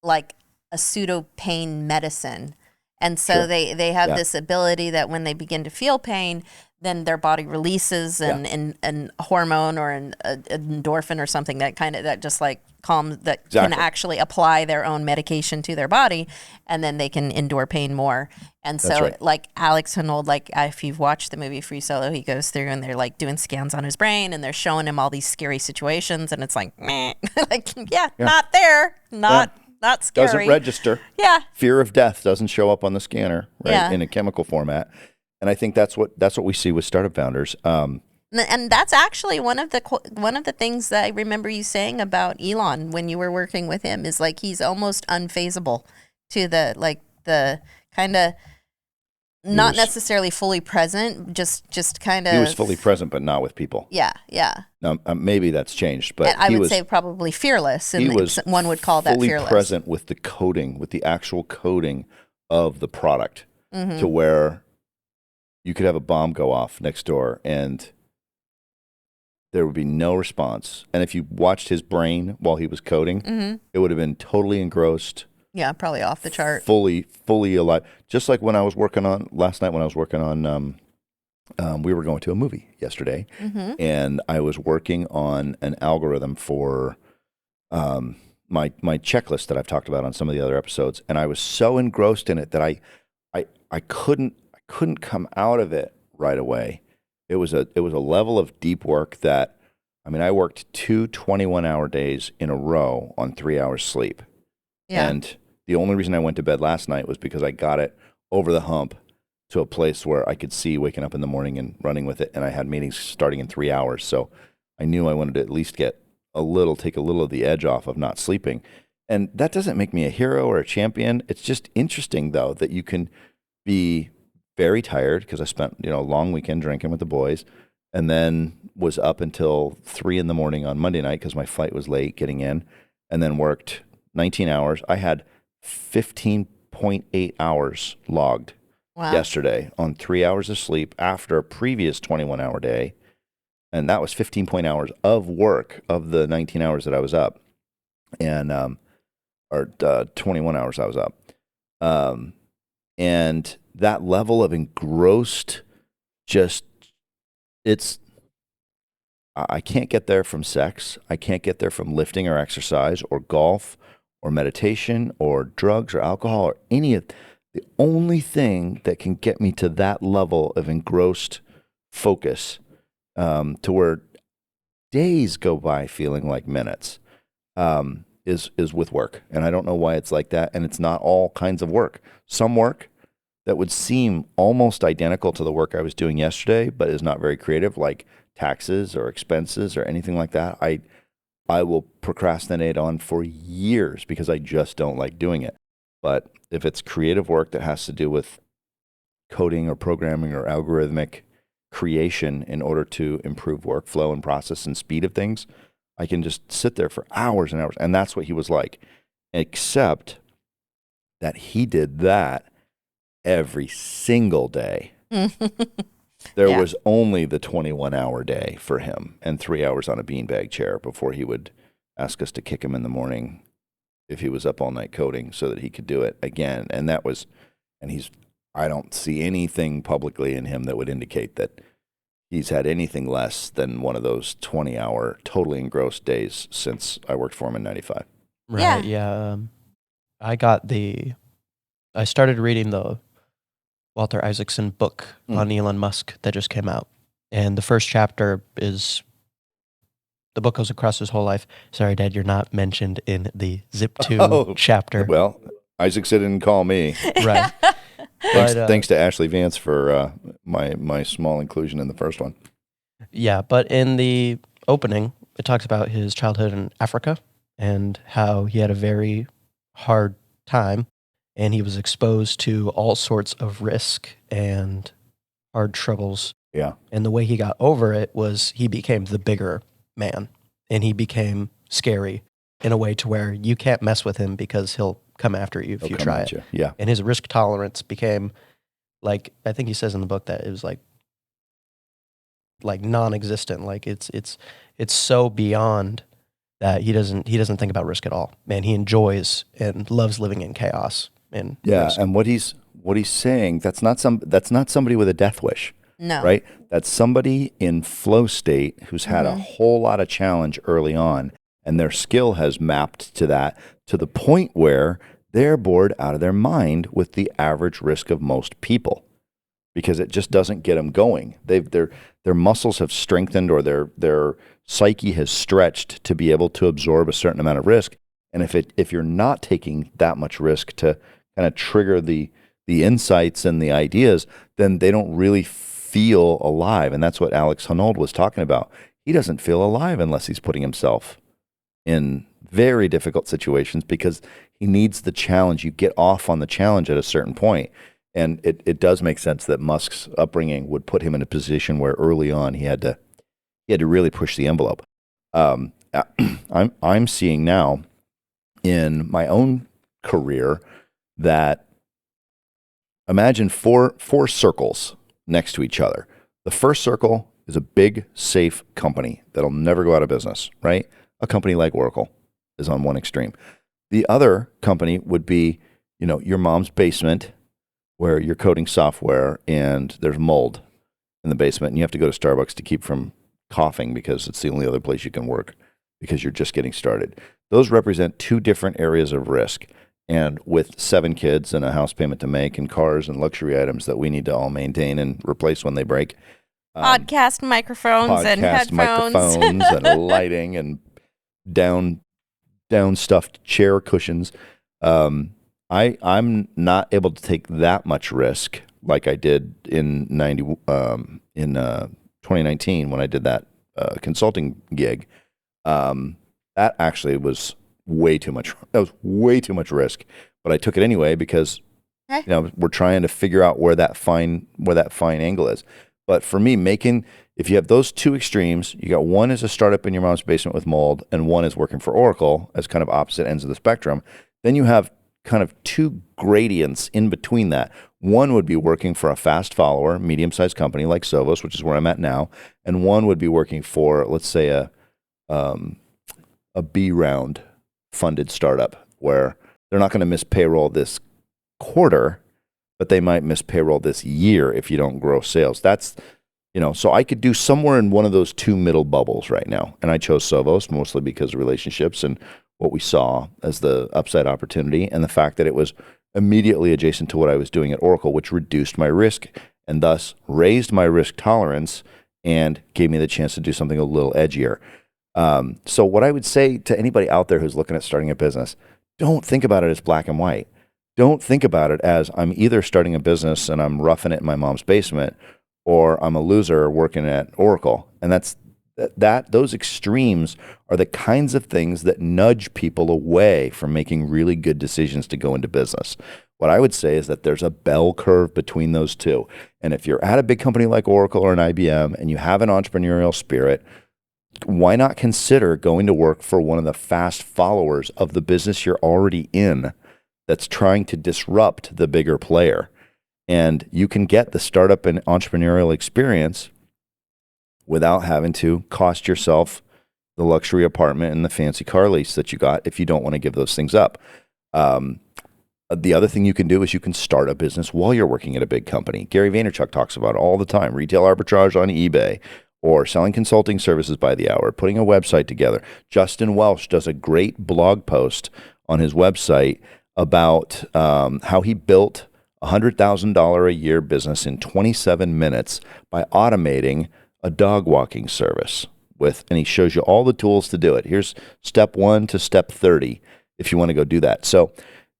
B: like a pseudo pain medicine. And so they have this ability that when they begin to feel pain, then their body releases an hormone or an endorphin or something that just like calms, that can actually apply their own medication to their body, and then they can endure pain more. And so like Alex Honnold, like if you've watched the movie Free Solo, he goes through and they're like doing scans on his brain and they're showing him all these scary situations, and it's like, meh. Like, not there, not scary.
A: Doesn't register.
B: Yeah.
A: Fear of death doesn't show up on the scanner, right? In a chemical format. And I think that's what we see with startup founders.
B: And that's actually one of the things that I remember you saying about Elon when you were working with him is like he's almost unfazable to the kind of not necessarily fully present, just kind of.
A: He was fully present, but not with people.
B: Yeah.
A: Now, maybe that's changed, but
B: and I would say probably fearless. And
A: he was
B: one would call that fearless.
A: Fully present with the coding, with the actual coding of the product, to where you could have a bomb go off next door and there would be no response. And if you watched his brain while he was coding, it would have been totally engrossed.
B: Yeah, probably off the chart.
A: Fully alive. Just like when I was working on, last night when I was working on, we were going to a movie yesterday, and I was working on an algorithm for my checklist that I've talked about on some of the other episodes. And I was so engrossed in it that I couldn't come out of it right away. It was a level of deep work that, I mean, I worked 2 21-hour days in a row on 3 hours sleep. Yeah. And the only reason I went to bed last night was because I got it over the hump to a place where I could see waking up in the morning and running with it. And I had meetings starting in 3 hours. So I knew I wanted to at least take a little of the edge off of not sleeping. And that doesn't make me a hero or a champion. It's just interesting, though, that you can be very tired because I spent, a long weekend drinking with the boys, and then was up until 3 a.m. on Monday night because my flight was late getting in, and then worked 19 hours. I had 15.8 hours logged yesterday on 3 hours of sleep after a previous 21-hour day. And that was 15 hours of work of the 19 hours that I was up, and or 21 hours I was up. And that level of engrossed, I can't get there from sex. I can't get there from lifting or exercise or golf or meditation or drugs or alcohol or any of. The only thing that can get me to that level of engrossed focus, to where days go by feeling like minutes, is with work. And I don't know why it's like that. And it's not all kinds of work. Some work that would seem almost identical to the work I was doing yesterday, but is not very creative, like taxes or expenses or anything like that, I will procrastinate on for years because I just don't like doing it. But if it's creative work that has to do with coding or programming or algorithmic creation in order to improve workflow and process and speed of things, I can just sit there for hours and hours. And that's what he was like, except that he did that every single day. There was only the 21-hour day for him and 3 hours on a beanbag chair before he would ask us to kick him in the morning if he was up all night coding so that he could do it again. And that was, and I don't see anything publicly in him that would indicate that he's had anything less than one of those 20-hour totally engrossed days since I worked for him in 95.
D: Right, yeah. I started reading the Walter Isaacson book on Elon Musk that just came out. And the first chapter is, the book goes across his whole life. Sorry, Dad, you're not mentioned in the Zip2 chapter.
A: Well, Isaacson didn't call me.
D: Right.
A: Thanks to Ashley Vance for my small inclusion in the first one.
D: Yeah, but in the opening, it talks about his childhood in Africa and how he had a very hard time, and he was exposed to all sorts of risk and hard troubles.
A: Yeah.
D: And the way he got over it was he became the bigger man, and he became scary in a way to where you can't mess with him because he'll come after you if you try it.
A: Yeah.
D: And his risk tolerance became, like, I think he says in the book that it was like non-existent. Like it's so beyond that he doesn't think about risk at all. Man, he enjoys and loves living in chaos and risk.
A: And what he's saying, that's not somebody with a death wish.
B: No.
A: Right? That's somebody in flow state who's had a whole lot of challenge early on, and their skill has mapped to that to the point where they're bored out of their mind with the average risk of most people, because it just doesn't get them going. Their muscles have strengthened, or their psyche has stretched to be able to absorb a certain amount of risk. And if you're not taking that much risk to kind of trigger the insights and the ideas, then they don't really feel alive. And that's what Alex Honnold was talking about. He doesn't feel alive unless he's putting himself in very difficult situations, because he needs the challenge. You get off on the challenge at a certain point. And it does make sense that Musk's upbringing would put him in a position where early on he had to really push the envelope. I'm seeing now in my own career that, imagine four circles next to each other. The first circle is a big, safe company that'll never go out of business, right? A company like Oracle is on one extreme. The other company would be, your mom's basement, where you're coding software and there's mold in the basement and you have to go to Starbucks to keep from coughing because it's the only other place you can work because you're just getting started. Those represent two different areas of risk. And with 7 kids and a house payment to make and cars and luxury items that we need to all maintain and replace when they break.
B: Podcast microphones and headphones.
A: And lighting and down stuffed chair cushions. I'm not able to take that much risk like I did in 2019 when I did that consulting gig. That actually was way too much. That was way too much risk, but I took it anyway because we're trying to figure out where that fine angle is. But for me, if you have those two extremes, you got one is a startup in your mom's basement with mold, and one is working for Oracle as kind of opposite ends of the spectrum. Then you have kind of two gradients in between that. One would be working for a fast follower, medium-sized company like Sovos, which is where I'm at now, and one would be working for, let's say, a B round funded startup where they're not going to miss payroll this quarter, but they might miss payroll this year if you don't grow sales. That's, so I could do somewhere in one of those two middle bubbles right now. And I chose Sovos mostly because of relationships and what we saw as the upside opportunity and the fact that it was immediately adjacent to what I was doing at Oracle, which reduced my risk and thus raised my risk tolerance and gave me the chance to do something a little edgier. So what I would say to anybody out there who's looking at starting a business, don't think about it as black and white. Don't think about it as I'm either starting a business and I'm roughing it in my mom's basement, or I'm a loser working at Oracle. And that's those extremes are the kinds of things that nudge people away from making really good decisions to go into business. What I would say is that there's a bell curve between those two. And if you're at a big company like Oracle or an IBM and you have an entrepreneurial spirit, why not consider going to work for one of the fast followers of the business you're already in that's trying to disrupt the bigger player? And you can get the startup and entrepreneurial experience without having to cost yourself the luxury apartment and the fancy car lease that you got if you don't want to give those things up. The other thing you can do is you can start a business while you're working at a big company. Gary Vaynerchuk talks about it all the time, retail arbitrage on eBay, or selling consulting services by the hour, putting a website together. Justin Welsh does a great blog post on his website about how he built a $100,000 a year business in 27 minutes by automating a dog walking service and he shows you all the tools to do it. Here's step 1 to step 30 if you want to go do that. So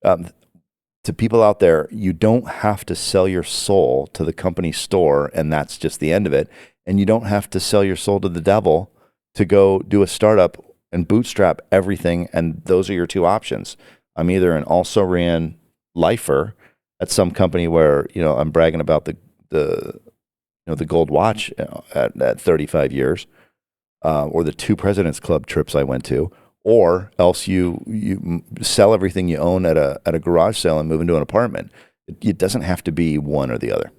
A: to people out there, you don't have to sell your soul to the company store and that's just the end of it. And you don't have to sell your soul to the devil to go do a startup and bootstrap everything. And those are your two options. I'm either an also ran lifer at some company where, I'm bragging about the gold watch at 35 years, or the 2 President's Club trips I went to, or else you sell everything you own at a garage sale and move into an apartment. It doesn't have to be one or the other.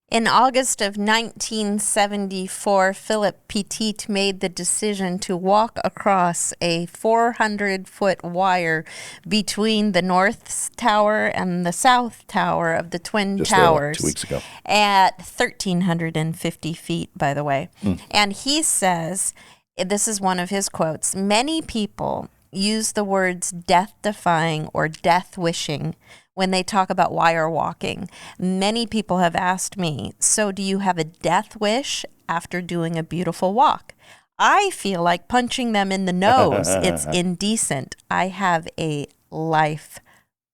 B: In August of 1974, Philippe Petit made the decision to walk across a 400-foot wire between the North Tower and the South Tower of the Twin Towers.
A: 2 weeks ago.
B: At 1,350 feet, by the way. And he says, this is one of his quotes, "Many people use the words death-defying or death-wishing when they talk about wire walking. Many people have asked me, so do you have a death wish after doing a beautiful walk? I feel like punching them in the nose. It's indecent. I have a life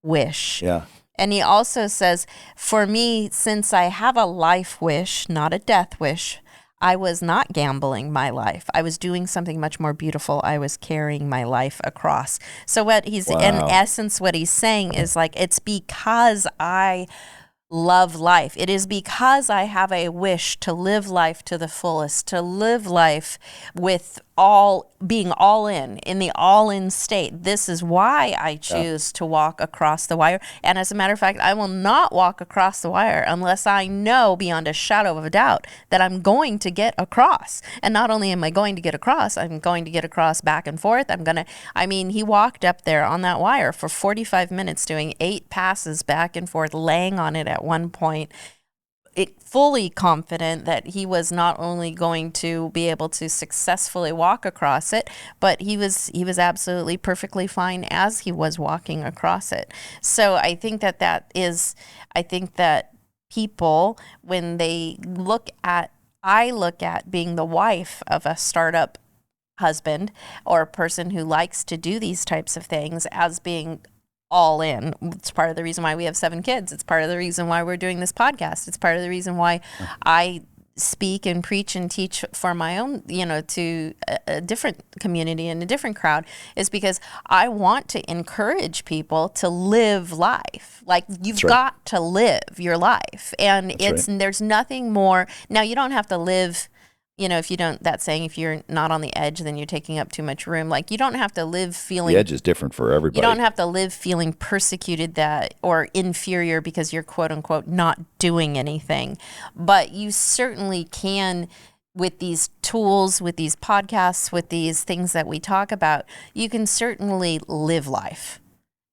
B: wish."
A: Yeah.
B: And he also says, "For me, since I have a life wish, not a death wish, I was not gambling my life. I was doing something much more beautiful. I was carrying my life across." So what he's, in essence, what he's saying is like, it's because I love life. It is because I have a wish to live life to the fullest, to live life with being all in the all-in state. This is why I choose to walk across the wire. And as a matter of fact, I will not walk across the wire unless I know beyond a shadow of a doubt that I'm going to get across. And not only am I going to get across, I'm going to get across back and forth. He walked up there on that wire for 45 minutes doing 8 passes back and forth, laying on it at one point, fully confident that he was not only going to be able to successfully walk across it, but he was absolutely perfectly fine as he was walking across it. So I think that people, when they I look at being the wife of a startup husband or a person who likes to do these types of things as being all in. It's part of the reason why we have 7 kids. It's part of the reason why we're doing this podcast. It's part of the reason why I speak and preach and teach for my own, to a different community and a different crowd, is because I want to encourage people to live life. Like, you've got to live your life. And there's nothing more. Now, you don't have to live, if you don't, that saying, if you're not on the edge, then you're taking up too much room. Like, you don't have to live feeling.
A: The edge is different for everybody.
B: You don't have to live feeling persecuted or inferior because you're quote unquote not doing anything. But you certainly can, with these tools, with these podcasts, with these things that we talk about, you can certainly live life.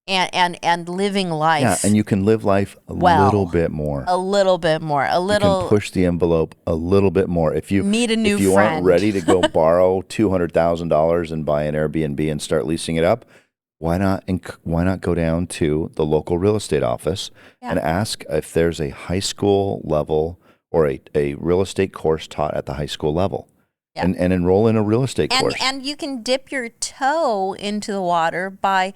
B: And living life.
A: Yeah, and you can live life a little bit more.
B: A little bit more. You
A: can push the envelope a little bit more. If you
B: meet a new
A: friend. If you aren't ready to go borrow $200,000 and buy an Airbnb and start leasing it up, why not go down to the local real estate office and ask if there's a high school level or a real estate course taught at the high school level. Yeah. And enroll in a real estate course.
B: And you can dip your toe into the water by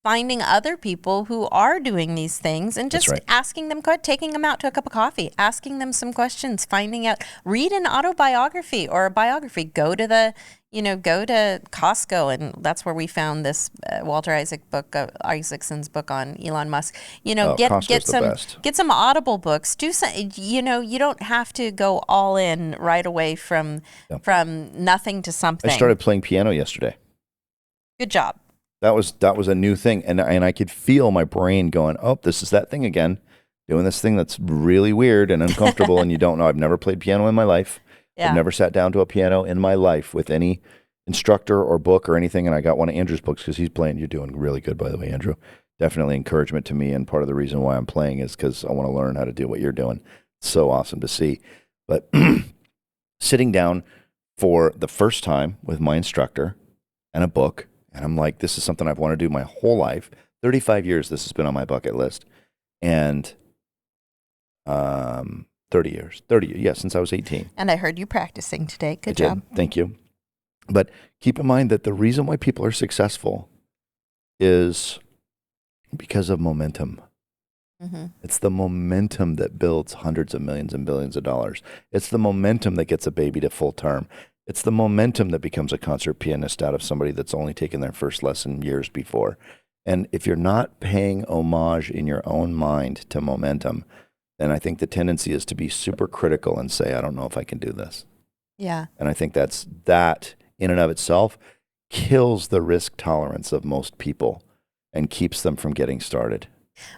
B: finding other people who are doing these things and just asking them, taking them out to a cup of coffee, asking them some questions, finding out, read an autobiography or a biography, go to Costco, and that's where we found this Walter Isaacson's book on Elon Musk. Get some Audible books. Do some. You don't have to go all in right away from nothing to something.
A: I started playing piano yesterday.
B: Good job.
A: That was a new thing, and I could feel my brain going, oh, this is that thing again, doing this thing that's really weird and uncomfortable, and you don't know. I've never played piano in my life. Yeah. I've never sat down to a piano in my life with any instructor or book or anything, and I got one of Andrew's books because he's playing. You're doing really good, by the way, Andrew. Definitely encouragement to me, and part of the reason why I'm playing is because I want to learn how to do what you're doing. It's so awesome to see. But sitting down for the first time with my instructor and a book, and I'm like, this is something I've wanted to do my whole life. 35 years this has been on my bucket list. And 30 years, since I was 18.
B: And I heard you practicing today. Good job.
A: Thank you. But keep in mind that the reason why people are successful is because of momentum. Mm-hmm. It's the momentum that builds hundreds of millions and billions of dollars. It's the momentum that gets a baby to full term. It's the momentum that becomes a concert pianist out of somebody that's only taken their first lesson years before. And if you're not paying homage in your own mind to momentum, then I think the tendency is to be super critical and say, I don't know if I can do this.
B: Yeah.
A: And I think that in and of itself kills the risk tolerance of most people and keeps them from getting started.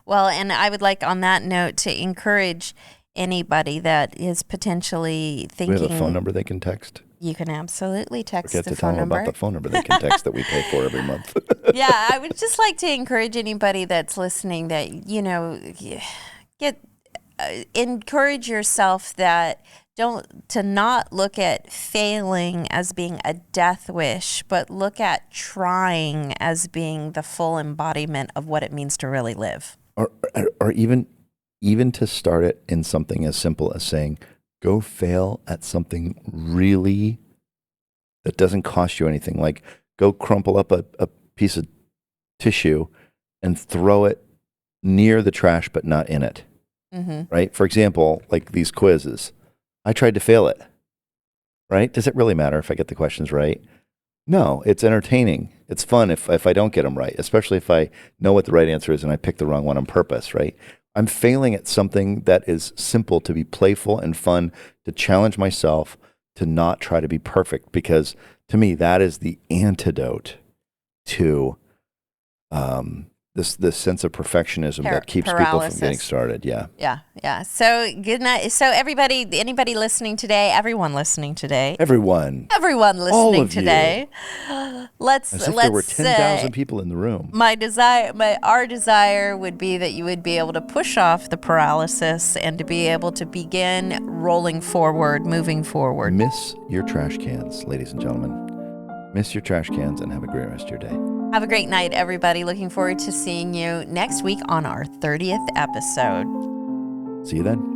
B: Well, and I would like on that note to encourage anybody that is potentially thinking.
A: Do we have a phone number they can text?
B: You can absolutely text
A: the
B: phone number.
A: About the phone number they can text that we pay for every month.
B: Yeah, I would just like to encourage anybody that's listening that, encourage yourself that to not look at failing as being a death wish, but look at trying as being the full embodiment of what it means to really live.
A: Or even to start it in something as simple as saying, go fail at something really that doesn't cost you anything. Like go crumple up a piece of tissue and throw it near the trash, but not in it. Mm-hmm. Right? For example, like these quizzes. I tried to fail it. Right? Does it really matter if I get the questions right? No, it's entertaining. It's fun if I don't get them right, especially if I know what the right answer is and I pick the wrong one on purpose, right? I'm failing at something that is simple, to be playful and fun, to challenge myself, to not try to be perfect, because to me, that is the antidote to this sense of perfectionism that keeps people from getting started. Yeah.
B: Yeah. So good night. So anybody listening today, everyone listening today,
A: everyone
B: listening today. Let's
A: As if there were 10,000 people in the room.
B: Our desire would be that you would be able to push off the paralysis and to be able to begin rolling forward, moving forward.
A: Miss your trash cans, ladies and gentlemen. Miss your trash cans and have a great rest of your day.
B: Have a great night, everybody. Looking forward to seeing you next week on our 30th episode.
A: See you then.